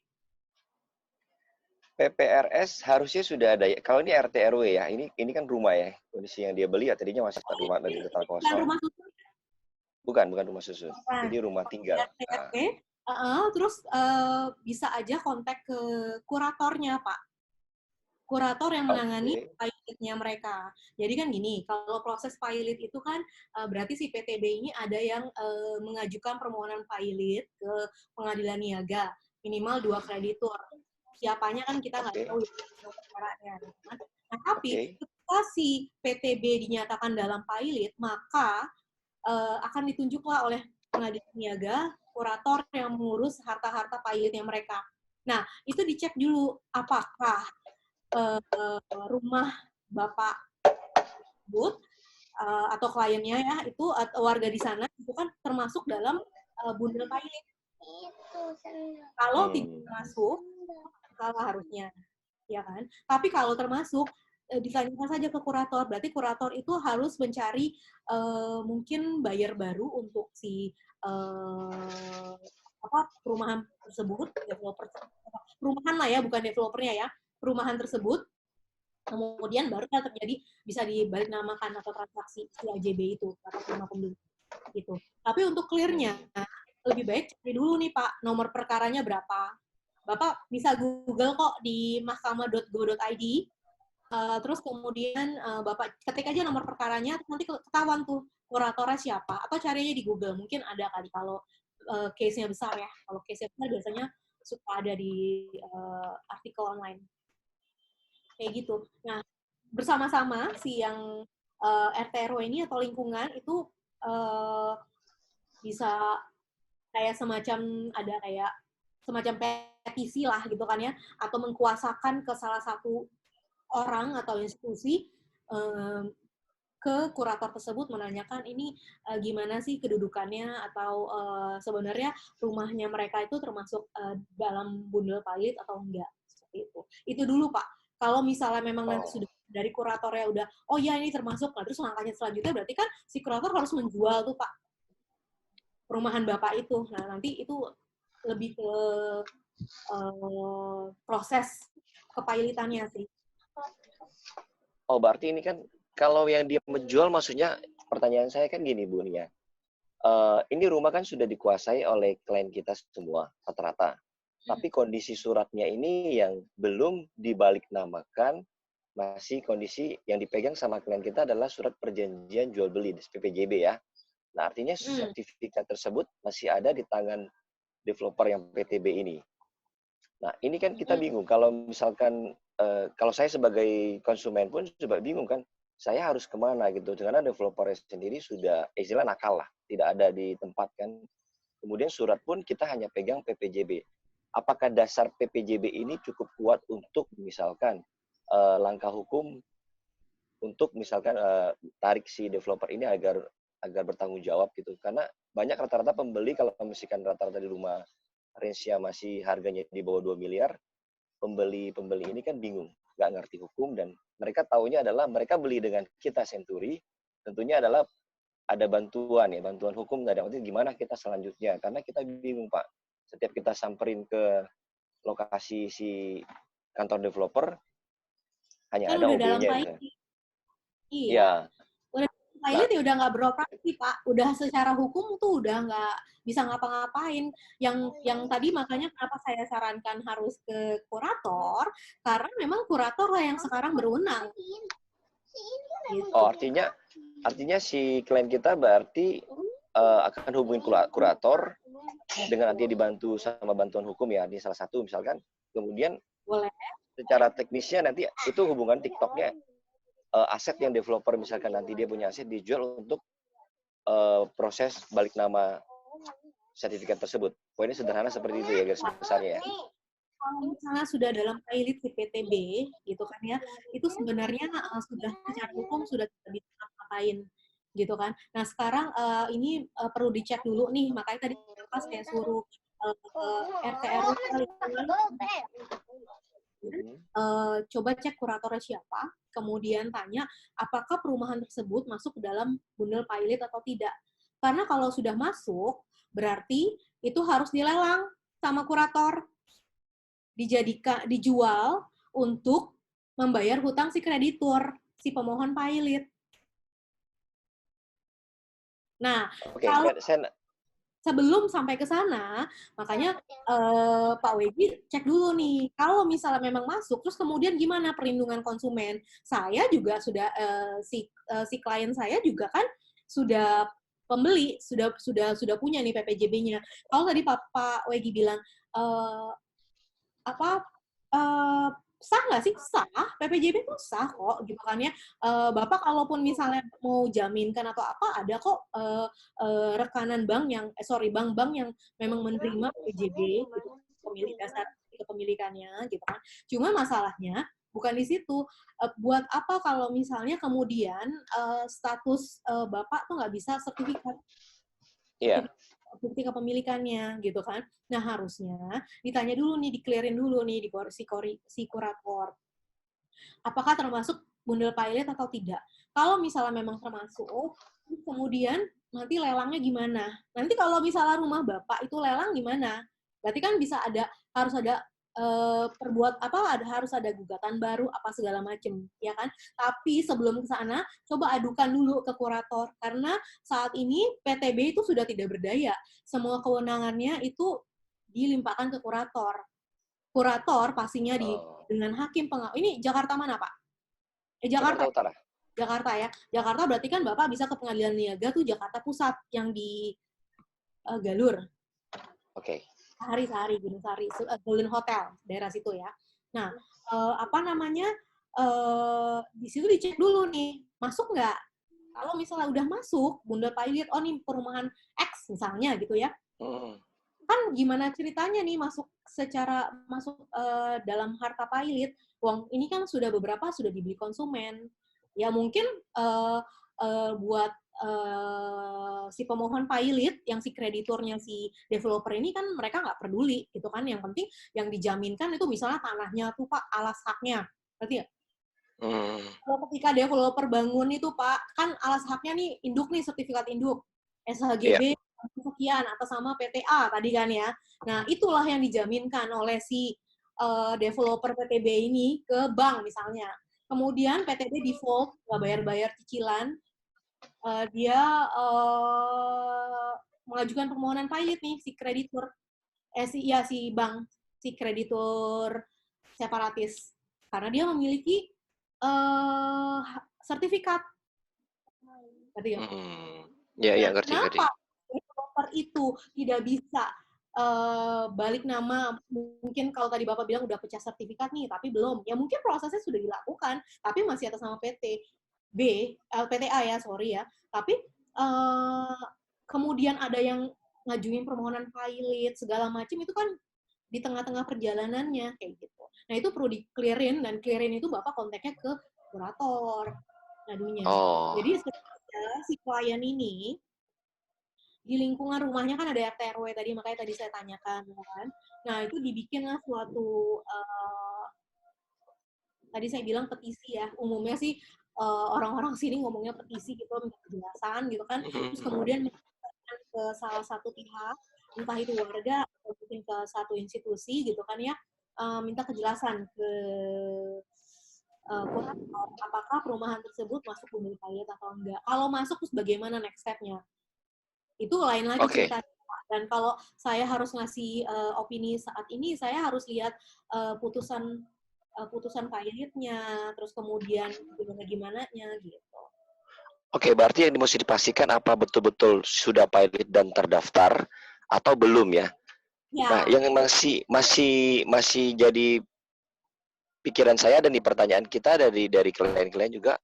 PPRS harusnya sudah ada. Kalau ini RT RW ya, ini kan rumah ya. Kondisi yang dia beli tadinya masih rumah tadi total kosong. Bukan rumah susun? Bukan rumah susun. Jadi rumah tinggal. Terus bisa aja kontak ke kuratornya, Pak. Kurator yang menangani pilotnya mereka. Jadi kan gini, kalau proses pilot itu kan berarti si PTB ini ada yang mengajukan permohonan pilot ke pengadilan niaga, minimal 2 kreditur. Siapanya kan kita nggak tahu caranya. Nah, tapi ketika si PTB dinyatakan dalam pilot, maka akan ditunjuklah oleh pengadilan niaga kurator yang mengurus harta-harta pilotnya mereka. Nah, itu dicek dulu apakah rumah Bapak tersebut atau kliennya ya itu atau warga di sana itu kan termasuk dalam bundel pilot. Kalau tidak masuk, salah harusnya, ya kan? Tapi kalau termasuk ditanyakan saja ke kurator, berarti kurator itu harus mencari mungkin buyer baru untuk si perumahan tersebut, developer perumahan lah ya, bukan developernya ya, perumahan tersebut. Kemudian baru terjadi bisa dibalik namakan atau transaksi si AJB itu atau terima pembeli gitu. Tapi untuk clear-nya lebih baik cari dulu nih Pak, nomor perkaranya berapa. Bapak bisa Google kok di mahkamah.go.id. Terus kemudian Bapak ketik aja nomor perkaranya, nanti ketahuan tuh kuratornya siapa. Atau carinya di Google, mungkin ada kali kalau case-nya besar ya. Kalau case-nya besar biasanya suka ada di artikel online. Kayak gitu. Nah, bersama-sama si yang RT RW ini atau lingkungan itu bisa kayak semacam ada kayak semacam petisi lah gitu kan ya, atau mengkuasakan ke salah satu orang atau institusi ke kurator tersebut menanyakan ini gimana sih kedudukannya atau sebenarnya rumahnya mereka itu termasuk dalam bundel pilot atau enggak, seperti itu. Itu dulu Pak. Kalau misalnya memang nanti sudah dari kuratornya udah, oh ya ini termasuk, nah terus langkahnya selanjutnya berarti kan si kurator harus menjual tuh Pak perumahan Bapak itu. Nah nanti itu lebih ke proses kepailitannya sih. Oh, berarti ini kan kalau yang dia menjual maksudnya pertanyaan saya kan gini Bu Nia. Ini rumah kan sudah dikuasai oleh klien kita semua rata-rata. Tapi kondisi suratnya ini yang belum dibalik namakan, masih kondisi yang dipegang sama klien kita adalah surat perjanjian jual beli PPJB ya. Nah, artinya sertifikat tersebut masih ada di tangan developer yang PTB ini. Nah, ini kan kita bingung kalau misalkan kalau saya sebagai konsumen pun juga bingung kan, saya harus kemana gitu. Karena developer sendiri sudah istilah nakal lah, tidak ada di tempat kan. Kemudian surat pun kita hanya pegang PPJB. Apakah dasar PPJB ini cukup kuat untuk misalkan langkah hukum untuk misalkan tarik si developer ini agar bertanggung jawab gitu? Karena banyak rata-rata pembeli kalau misalkan rata-rata di rumah range-nya masih harganya di bawah 2 miliar, pembeli ini kan bingung, nggak ngerti hukum, dan mereka taunya adalah mereka beli dengan kita Century, tentunya adalah ada bantuan hukum, ada maksudnya gimana kita selanjutnya, karena kita bingung Pak. Setiap kita samperin ke lokasi si kantor developer, hanya kan ada udah dalam OB-nya. Iya. Ya. Udah pilot ya udah nggak beroperasi Pak. Udah secara hukum tuh udah nggak bisa ngapa-ngapain. Yang tadi makanya kenapa saya sarankan harus ke kurator, karena memang kurator lah yang sekarang berwenang. Gitu. Oh, artinya si klien kita berarti akan hubungin kurator dengan nanti dibantu sama bantuan hukum ya, di salah satu misalkan. Kemudian boleh. Secara teknisnya nanti itu hubungan TikToknya aset yang developer misalkan nanti dia punya aset dijual untuk proses balik nama sertifikat tersebut. Poinnya sederhana seperti itu ya garis besarnya ya. Kalau misalnya sudah dalam pilot di PTB gitu kan ya, itu sebenarnya sudah secara hukum sudah tidak bisa ngapain gitu kan. Nah sekarang ini perlu dicek dulu nih, makanya tadi pas saya suruh RT RW coba cek kuratornya siapa, kemudian tanya apakah perumahan tersebut masuk ke dalam bundel pilot atau tidak. Karena kalau sudah masuk, berarti itu harus dilelang sama kurator, dijual untuk membayar hutang si kreditur, si pemohon pilot. Nah, kalau sebelum sampai ke sana, makanya Pak Wegi cek dulu nih, kalau misalnya memang masuk, terus kemudian gimana perlindungan konsumen? Saya juga sudah si klien saya juga kan sudah pembeli, sudah punya nih PPJB-nya. Kalau tadi Pak Wegi bilang sah nggak sih? Sah, PPJB itu sah kok, gitu kan ya. Bapak kalaupun misalnya mau jaminkan atau apa, ada kok rekanan bank yang, bank-bank yang memang menerima PPJB, gitu, pemilik dasar kepemilikannya, gitu kan. Cuma masalahnya bukan di situ. Buat apa kalau misalnya kemudian status Bapak tuh nggak bisa sertifikat? Iya. bukti kepemilikannya gitu kan. Nah, harusnya ditanya dulu nih, di-clearin dulu nih si kurator. Apakah termasuk bundle pilot atau tidak? Kalau misalnya memang termasuk, kemudian nanti lelangnya gimana? Nanti kalau misalnya rumah Bapak itu lelang gimana? Berarti kan harus ada harus ada gugatan baru apa segala macam, ya kan? Tapi sebelum ke sana, coba adukan dulu ke kurator karena saat ini PTB itu sudah tidak berdaya. Semua kewenangannya itu dilimpahkan ke kurator. Kurator pastinya dengan hakim ini Jakarta mana, Pak? Jakarta Utara. Jakarta ya. Jakarta berarti kan Bapak bisa ke Pengadilan Niaga tuh Jakarta Pusat yang di Galur. Oke. Sehari Gunung Sari, Golden Hotel, daerah situ ya. Nah, di situ dicek dulu nih, masuk nggak? Kalau misalnya udah masuk, bundle pilot, nih perumahan X misalnya gitu ya. Kan gimana ceritanya nih masuk dalam harta pilot? Uang ini kan beberapa sudah dibeli konsumen. Ya mungkin buat si pemohon pilot, yang si krediturnya si developer ini kan mereka nggak peduli gitu kan. Yang penting yang dijaminkan itu misalnya tanahnya tuh Pak, alas haknya, berarti ya? Kalau ketika developer bangun itu Pak, kan alas haknya nih induk nih, sertifikat induk SHGB sekian atas sama PTA tadi kan ya. Nah itulah yang dijaminkan oleh si developer PTB ini ke bank misalnya. Kemudian PTB default, nggak bayar-bayar cicilan, dia mengajukan permohonan pilot nih si kreditur, si bank, si kreditur separatis, karena dia memiliki sertifikat. Ngerti ya? Ya, ngerti. Kenapa developer itu tidak bisa balik nama? Mungkin kalau tadi Bapak bilang udah pecah sertifikat nih, tapi belum. Ya mungkin prosesnya sudah dilakukan, tapi masih atas nama PTA ya, sorry ya. Tapi kemudian ada yang ngajuin permohonan pilot segala macam, itu kan di tengah-tengah perjalanannya kayak gitu. Nah itu perlu di-clearin, dan clearin itu Bapak kontaknya ke kurator ngadunya. Jadi si klien ini di lingkungan rumahnya kan ada RT RW tadi, makanya tadi saya tanyakan kan. Nah itu dibikinlah suatu tadi saya bilang petisi ya, umumnya sih orang-orang sini ngomongnya petisi gitu, minta penjelasan gitu kan, terus kemudian ke salah satu pihak, entah itu warga atau mungkin ke satu institusi gitu kan ya, minta kejelasan ke kurator, apakah perumahan tersebut masuk bundle pilot atau enggak. Kalau masuk, terus bagaimana next step-nya. Itu lain lagi ceritanya. Dan kalau saya harus ngasih opini saat ini, saya harus lihat putusan pilotnya, terus kemudian gimana-gimananya gitu. Oke, berarti yang mesti dipastikan apa betul-betul sudah pilot dan terdaftar atau belum ya? Nah, yang masih jadi pikiran saya dan di pertanyaan kita dari klien-klien juga,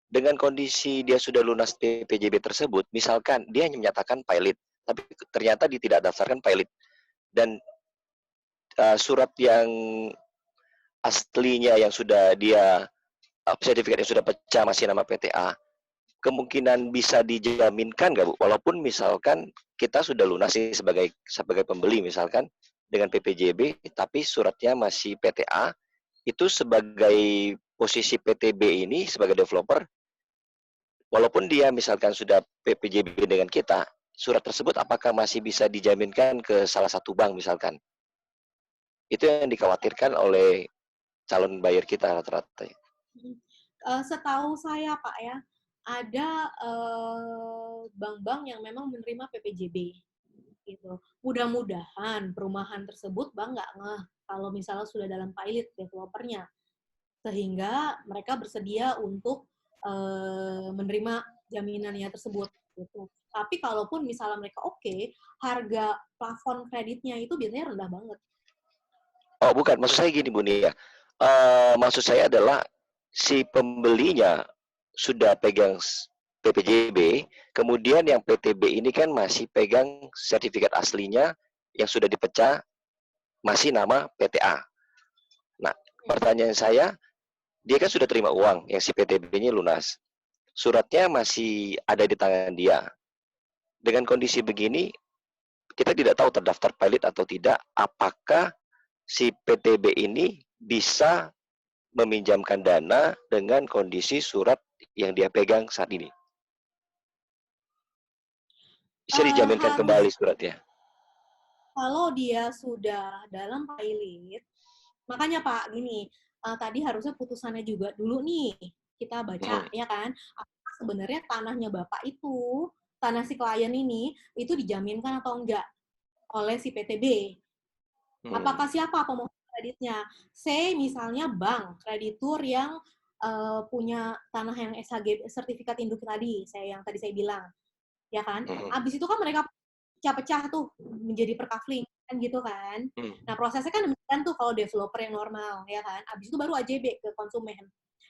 dengan kondisi dia sudah lunas PPJB tersebut, misalkan dia hanya menyatakan pilot, tapi ternyata dia tidak daftarkan pilot, dan surat yang aslinya yang sudah dia sertifikat yang sudah pecah masih nama PTA, kemungkinan bisa dijaminkan nggak Bu? Walaupun misalkan kita sudah lunasi sebagai pembeli misalkan dengan PPJB, tapi suratnya masih PTA, itu sebagai posisi PTB ini sebagai developer, walaupun dia misalkan sudah PPJB dengan kita, surat tersebut apakah masih bisa dijaminkan ke salah satu bank misalkan? Itu yang dikhawatirkan oleh calon buyer kita rata-rata. Setahu saya Pak ya, ada bank-bank yang memang menerima PPJB. Gitu. Mudah-mudahan perumahan tersebut bank nggak ngeh kalau misalnya sudah dalam pilot developernya, sehingga mereka bersedia untuk menerima jaminannya tersebut. Gitu. Tapi kalaupun misalnya mereka harga plafon kreditnya itu biasanya rendah banget. Oh bukan, maksud saya gini Bu Nia. Maksud saya adalah si pembelinya sudah pegang PPJB, kemudian yang PTB ini kan masih pegang sertifikat aslinya yang sudah dipecah, masih nama PTA. Nah, pertanyaan saya, dia kan sudah terima uang yang si PTB-nya lunas. Suratnya masih ada di tangan dia. Dengan kondisi begini, kita tidak tahu terdaftar pilot atau tidak, apakah si PTB ini bisa meminjamkan dana dengan kondisi surat yang dia pegang saat ini. Bisa dijaminkan kembali suratnya. Kalau dia sudah dalam pilot, makanya Pak, gini, tadi harusnya putusannya juga dulu nih, kita baca, ya kan? Apakah sebenarnya tanahnya Bapak itu, tanah si klien ini, itu dijaminkan atau enggak oleh si PTB? Apakah siapa pemohon kreditnya? Say misalnya bank, kreditur yang punya tanah yang SHG, sertifikat induk tadi, yang tadi saya bilang. Ya kan? Abis itu kan mereka pecah-pecah tuh menjadi perkafling kan gitu kan. Nah, prosesnya kan demikian tuh kalau developer yang normal ya kan. Abis itu baru AJB ke konsumen.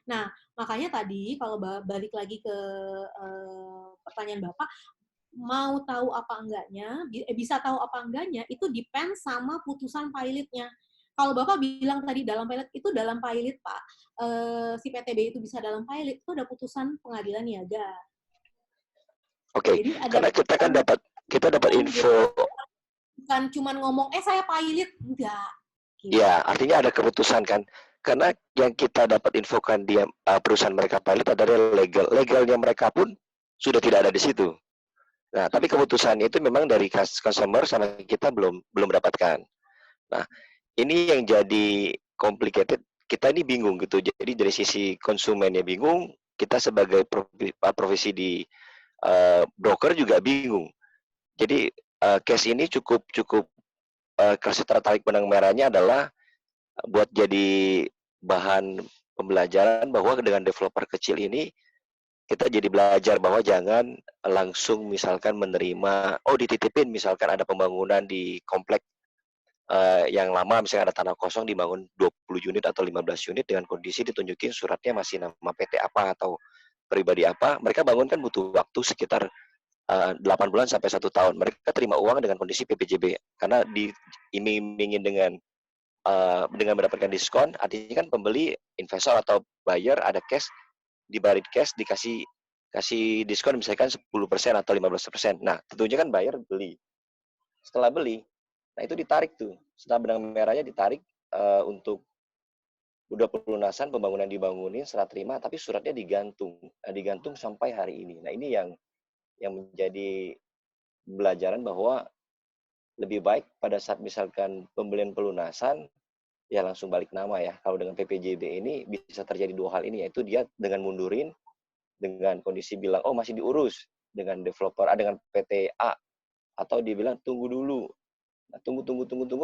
Nah, makanya tadi kalau balik lagi ke pertanyaan Bapak, mau tahu apa enggaknya, bisa tahu apa enggaknya itu depend sama putusan pilotnya. Kalau Bapak bilang tadi dalam pilot, itu dalam pilot Pak, si PTB itu bisa dalam pilot, itu ada putusan pengadilan niaga. Oke, karena kita dapat info. Bukan cuma ngomong, saya pilot, enggak. Gitu. Ya, artinya ada keputusan kan. Karena yang kita dapat infokan dia perusahaan mereka pilot adalah legal. Legalnya mereka pun sudah tidak ada di situ. Nah, tapi keputusan itu memang dari customer sama kita belum dapatkan. Nah, ini yang jadi complicated. Kita ini bingung gitu. Jadi dari sisi konsumennya bingung, kita sebagai profesi di broker juga bingung. Jadi case ini cukup kasih tertarik benang merahnya adalah buat jadi bahan pembelajaran bahwa dengan developer kecil ini kita jadi belajar bahwa jangan langsung misalkan menerima, dititipin misalkan ada pembangunan di komplek yang lama, misalnya ada tanah kosong dibangun 20 unit atau 15 unit dengan kondisi ditunjukin suratnya masih nama PT apa atau pribadi apa, mereka bangun kan butuh waktu sekitar 8 bulan sampai 1 tahun. Mereka terima uang dengan kondisi PPJB karena diiming-imingin dengan mendapatkan diskon, artinya kan pembeli, investor atau buyer ada cash, dibayarin cash, dikasih diskon misalkan 10% atau 15%. Nah, tentunya kan buyer beli. Setelah beli, nah itu ditarik tuh. Setelah benang merahnya ditarik untuk udah pelunasan, pembangunan dibangunin, serah terima, tapi suratnya digantung. Nah, digantung sampai hari ini. Nah, ini yang menjadi pelajaran bahwa lebih baik pada saat misalkan pembelian pelunasan, ya langsung balik nama ya. Kalau dengan PPJB ini bisa terjadi 2 hal ini, yaitu dia dengan mundurin, dengan kondisi bilang, masih diurus dengan developer, dengan PT A, atau dia bilang tunggu dulu. Nah, tunggu,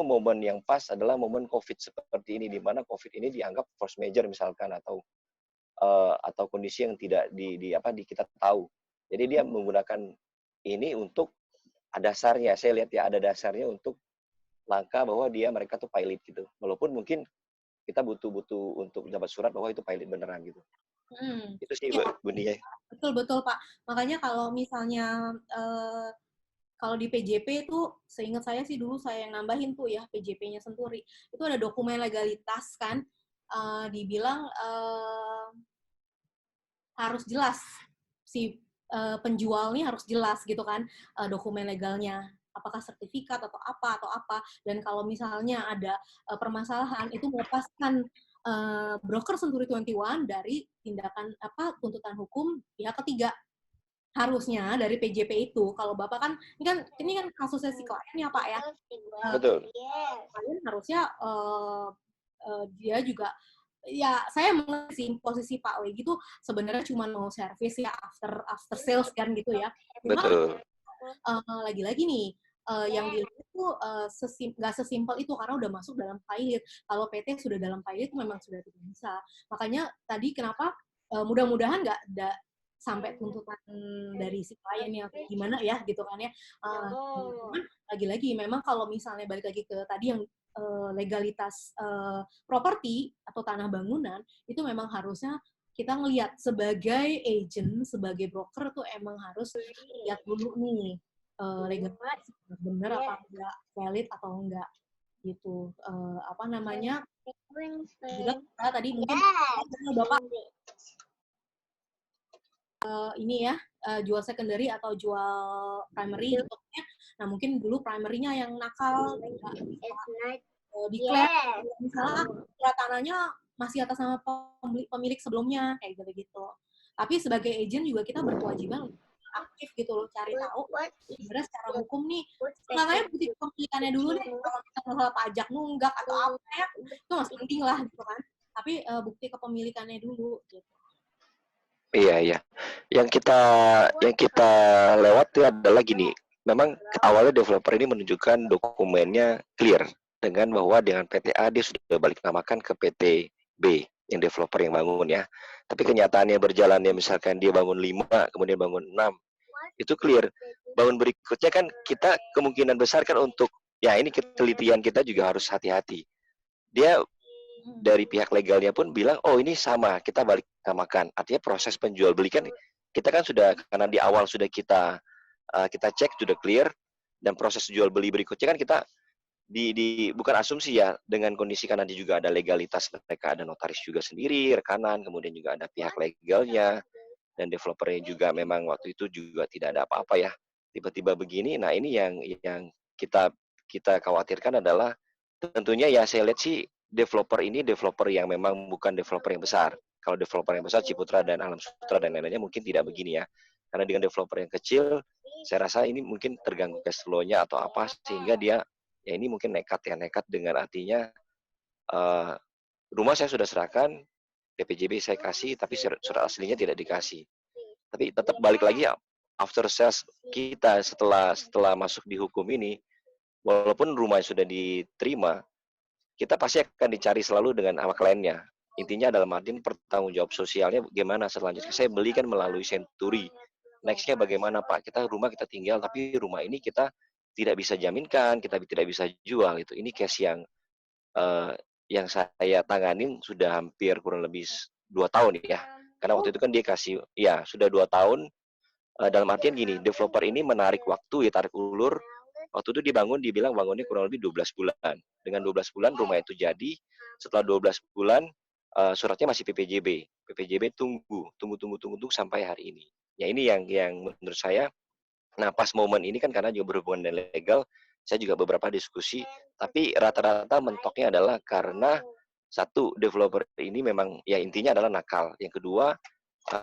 momen yang pas adalah momen COVID seperti ini, di mana COVID ini dianggap force major misalkan, atau kondisi yang tidak kita tahu. Jadi dia menggunakan ini untuk dasarnya, saya lihat ya ada dasarnya untuk langkah bahwa mereka tuh pilot gitu. Walaupun mungkin kita butuh untuk dapat surat bahwa itu pilot beneran gitu. Itu sih ya, Bunia. Betul Pak. Makanya kalau misalnya kalau di PJP itu, seingat saya sih dulu saya yang nambahin tuh ya, PJP-nya Senturi. Itu ada dokumen legalitas kan, dibilang harus jelas, si penjualnya harus jelas gitu kan, dokumen legalnya. Apakah sertifikat atau apa. Dan kalau misalnya ada permasalahan, itu melepaskan broker Senturi 21 dari tindakan tuntutan hukum pihak ketiga. Harusnya dari PJP itu, kalau Bapak kan ini kan kasusnya si klien ya Pak ya. Betul. Klien harusnya dia juga, ya saya mengerti posisi Pak Wegi itu sebenarnya cuma mau servis ya after sales kan gitu ya. Betul. Lagi-lagi nih yang dilihat itu nggak sesimpel itu karena udah masuk dalam pilot. Kalau PT sudah dalam pilot memang sudah tidak bisa. Makanya tadi kenapa mudah-mudahan nggak ada sampai tuntutan dari si kliennya gimana ya gitu kan ya. Cuman lagi-lagi memang kalau misalnya balik lagi ke tadi yang legalitas properti atau tanah bangunan itu memang harusnya kita ngelihat sebagai agent, sebagai broker tuh emang harus lihat dulu nih legalitas bener apa enggak, valid atau enggak gitu. Juga tadi mungkin Bapak ini ya jual secondary atau jual primary gitu. Nah, mungkin dulu primary-nya yang nakal, nggak bisa declare, misalnya surat tanahnya masih atas nama pemilik sebelumnya, kayak gitu-gitu. Tapi sebagai agent juga kita berkewajiban aktif gitu loh, cari tahu sebenarnya secara hukum nih, makanya bukti kepemilikannya dulu deh, kalau kita masalah pajak nunggak atau apa ya, itu masih penting lah gitu kan. Tapi bukti kepemilikannya dulu gitu. Iya, iya. Yang kita lewati adalah gini. Memang awalnya developer ini menunjukkan dokumennya clear dengan bahwa dengan PTA dia sudah balik namakan ke PT B yang developer yang bangun ya. Tapi kenyataannya berjalannya misalkan dia bangun 5, kemudian bangun 6. Itu clear. Bangun berikutnya kan kita kemungkinan besar kan untuk ya ini ketelitian kita juga harus hati-hati. Dia dari pihak legalnya pun bilang, oh ini sama, kita balik namakan. Artinya proses penjual beli kan, kita kan sudah, karena di awal sudah kita cek, sudah clear, dan proses jual beli berikutnya kan kita, bukan asumsi ya, dengan kondisi kan nanti juga ada legalitas, mereka ada notaris juga sendiri, rekanan, kemudian juga ada pihak legalnya, dan developernya juga memang waktu itu juga tidak ada apa-apa ya. Tiba-tiba begini, nah ini yang kita khawatirkan adalah, tentunya ya saya lihat sih, developer ini developer yang memang bukan developer yang besar. Kalau developer yang besar, Ciputra dan Alam Sutra dan lain-lainnya mungkin tidak begini ya. Karena dengan developer yang kecil, saya rasa ini mungkin terganggu cash flow-nya atau apa, sehingga dia, ya ini mungkin nekat dengan artinya, rumah saya sudah serahkan, PPJB saya kasih, tapi surat aslinya tidak dikasih. Tapi tetap balik lagi ya, after sales kita setelah masuk di hukum ini, walaupun rumah sudah diterima, kita pasti akan dicari selalu dengan sama kliennya. Intinya dalam artian pertanggung jawab sosialnya bagaimana selanjutnya. Saya beli kan melalui Century. Next-nya bagaimana Pak? Rumah kita tinggal, tapi rumah ini kita tidak bisa jaminkan, kita tidak bisa jual. Ini case yang saya tanganin sudah hampir kurang lebih 2 tahun ya. Karena waktu itu kan dia kasih, ya sudah 2 tahun. Dalam artian gini, developer ini menarik waktu, ya tarik ulur. Waktu itu dia bilang bangunnya kurang lebih 12 bulan. Dengan 12 bulan rumah itu jadi, setelah 12 bulan suratnya masih PPJB. PPJB tunggu sampai hari ini. Ya ini yang menurut saya, nah pas momen ini kan karena juga berhubungan dengan legal, saya juga beberapa diskusi, tapi rata-rata mentoknya adalah karena satu, developer ini memang ya intinya adalah nakal. Yang kedua,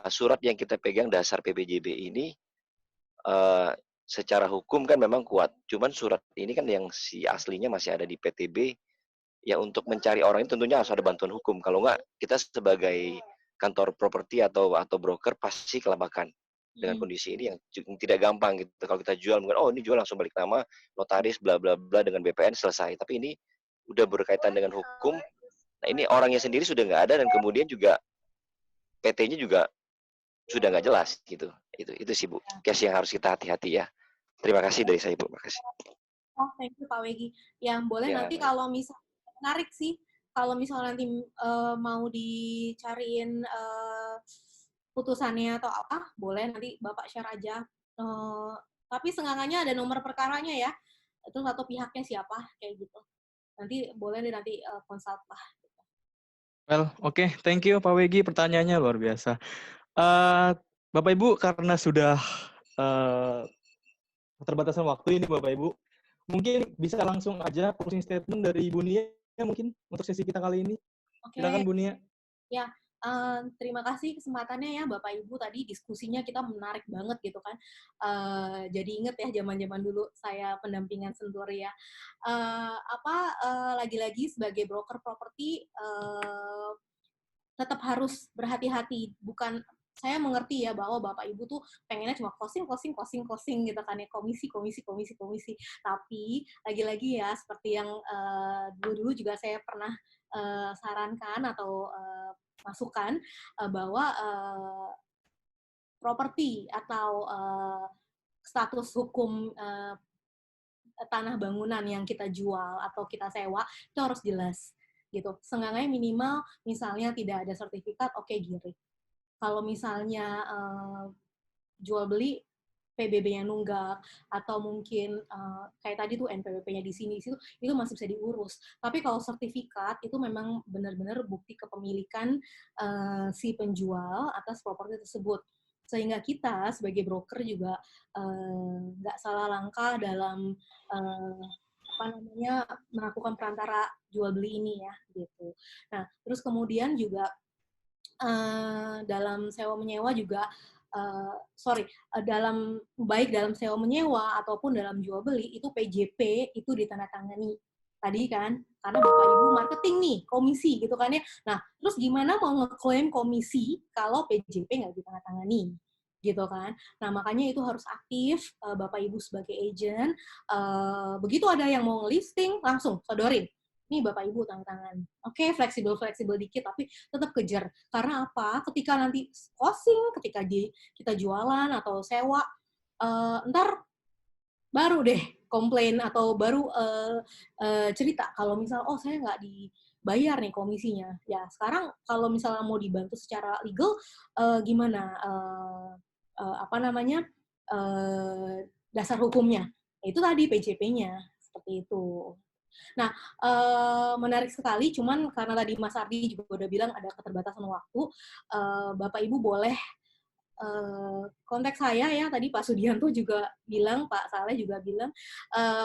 surat yang kita pegang dasar PPJB ini secara hukum kan memang kuat. Cuman surat ini kan yang si aslinya masih ada di PTB. Ya untuk mencari orang ini tentunya harus ada bantuan hukum. Kalau enggak, kita sebagai kantor properti atau broker pasti kelabakan dengan kondisi ini yang tidak gampang gitu. Kalau kita jual mungkin ini jual langsung balik nama, notaris bla bla bla dengan BPN selesai. Tapi ini udah berkaitan dengan hukum. Nah ini orangnya sendiri sudah nggak ada dan kemudian juga PT-nya juga sudah nggak jelas gitu. Itu sih Bu, case yang harus kita hati-hati ya. Terima kasih dari saya Bu, makasih. Oh, thank you Pak Wegi. Yang boleh Ya, nanti kalau misalnya menarik sih, kalau misalnya nanti mau dicariin putusannya atau apa, boleh nanti Bapak share aja. Tapi senggangannya ada nomor perkaranya ya. Itu satu pihaknya siapa kayak gitu. Nanti boleh deh nanti consult lah. Well, oke. Thank you Pak Wegi, pertanyaannya luar biasa. Bapak Ibu, karena sudah keterbatasan waktu ini Bapak Ibu, mungkin bisa langsung aja closing statement dari Ibu Nia mungkin untuk sesi kita kali ini. Oke. Silakan Bu Nia. Ya, terima kasih kesempatannya ya Bapak Ibu, tadi diskusinya kita menarik banget gitu kan. Jadi inget ya zaman-zaman dulu saya pendampingan Senturi ya. Lagi-lagi sebagai broker properti tetap harus berhati-hati, bukan, saya mengerti ya bahwa Bapak Ibu tuh pengennya cuma closing gitu kan ya, komisi. Tapi lagi-lagi ya seperti yang dulu juga saya pernah sarankan atau masukan bahwa properti atau status hukum tanah bangunan yang kita jual atau kita sewa itu harus jelas gitu. Seenggaknya minimal misalnya tidak ada sertifikat, oke, giri. Kalau misalnya jual beli PBB yang nunggak atau mungkin kayak tadi tuh NPWP-nya di sini situ, itu masih bisa diurus. Tapi kalau sertifikat itu memang benar-benar bukti kepemilikan si penjual atas properti tersebut. Sehingga kita sebagai broker juga nggak salah langkah dalam melakukan perantara jual beli ini ya gitu. Nah, terus kemudian juga dalam sewa menyewa juga baik dalam sewa menyewa ataupun dalam jual beli itu PJP itu ditandatangani tadi kan, karena Bapak Ibu marketing nih, komisi gitu kan ya. Nah, terus gimana mau ngeklaim komisi kalau PJP nggak ditandatangani? Gitu kan. Nah, makanya itu harus aktif Bapak Ibu sebagai agent. Begitu ada yang mau ngelisting, langsung sodorin. Nih Bapak Ibu tanda tangan. Oke, fleksibel dikit, tapi tetap kejar. Karena apa? Ketika nanti closing, ketika kita jualan atau sewa, ntar baru deh komplain atau baru cerita kalau misal saya nggak dibayar nih komisinya. Ya sekarang kalau misalnya mau dibantu secara legal gimana dasar hukumnya? Itu tadi PJP-nya seperti itu. Nah, menarik sekali, cuman karena tadi Mas Ardi juga udah bilang ada keterbatasan waktu, Bapak Ibu boleh kontak saya ya, tadi Pak Sudianto juga bilang, Pak Saleh juga bilang,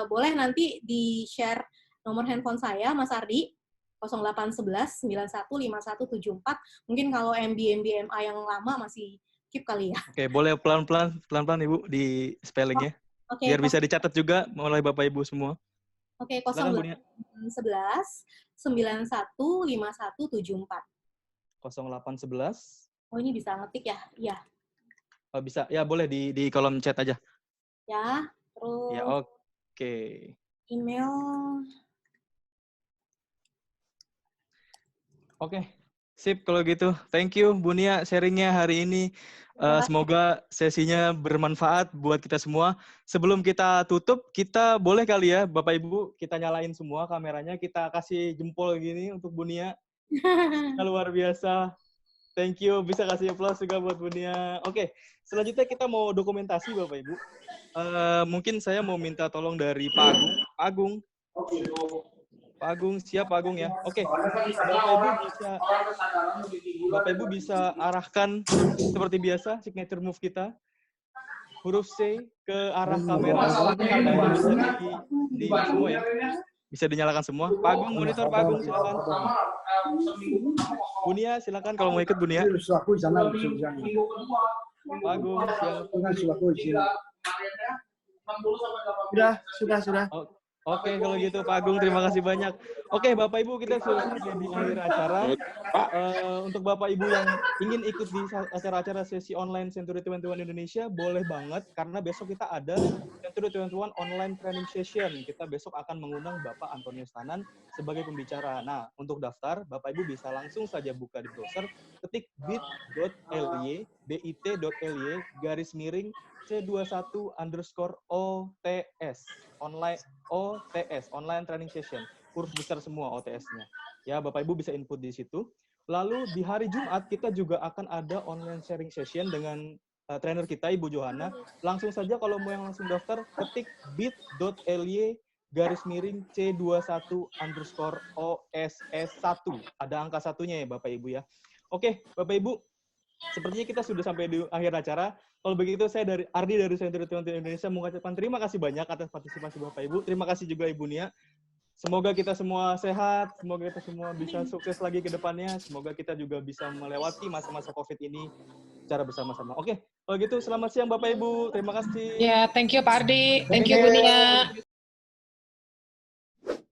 boleh nanti di-share nomor handphone saya, Mas Ardi, 0811 915174. Mungkin kalau MBMA yang lama masih keep kali ya. Oke, boleh pelan-pelan Ibu di spellingnya. Oke, biar bisa dicatat juga mulai Bapak Ibu semua. Oke, 0811 915174. 0811. Oh, ini bisa ngetik ya? Iya. Oh, bisa. Ya, boleh di kolom chat aja. Ya, terus Ya, oke. Email. Oke. Sip kalau gitu. Thank you Bu Nia sharingnya hari ini. Semoga sesinya bermanfaat buat kita semua. Sebelum kita tutup, kita boleh kali ya Bapak Ibu kita nyalain semua kameranya, kita kasih jempol gini untuk Bu Nia. Luar biasa. Thank you. Bisa kasih aplaus juga buat Bu Nia. Oke, selanjutnya kita mau dokumentasi Bapak Ibu. Mungkin saya mau minta tolong dari Pak Agung. Pak Agung, siap Pak Agung ya. Oke, Bapak Ibu bisa arahkan seperti biasa signature move kita. Huruf C ke arah kamera. Tandanya bisa di semua ya. Bisa dinyalakan semua. Pak Agung, monitor Pak Agung silakan. Bu Nia silakan kalau mau ikut Bu Nia. Pak Agung, Sudah. Oke, kalau gitu Pak Agung terima kasih banyak. Oke, Bapak Ibu kita sudah di akhir acara. Untuk Bapak Ibu yang ingin ikut di acara-acara sesi online Century 21 Indonesia, boleh banget karena besok kita ada Century 21 online training session. Kita besok akan mengundang Bapak Antonius Tanan sebagai pembicara. Nah, untuk daftar, Bapak Ibu bisa langsung saja buka di browser, ketik bit.ly C21_OTS online training session, huruf besar semua OTS-nya ya. Bapak Ibu bisa input di situ. Lalu di hari Jumat kita juga akan ada online sharing session dengan trainer kita Ibu Johanna. Langsung saja kalau mau yang langsung daftar ketik bit.ly C21_OSS1 ada angka satunya ya Bapak Ibu ya. Oke Bapak Ibu, sepertinya kita sudah sampai di akhir acara. Kalau begitu, saya dari Ardi dari Century 21 Indonesia mengucapkan terima kasih banyak atas partisipasi Bapak Ibu. Terima kasih juga Ibu Nia. Semoga kita semua sehat, semoga kita semua bisa sukses lagi ke depannya. Semoga kita juga bisa melewati masa-masa COVID ini secara bersama-sama. Oke, kalau gitu selamat siang Bapak Ibu. Terima kasih. Ya, thank you Pak Ardi. Thank you Bu Nia.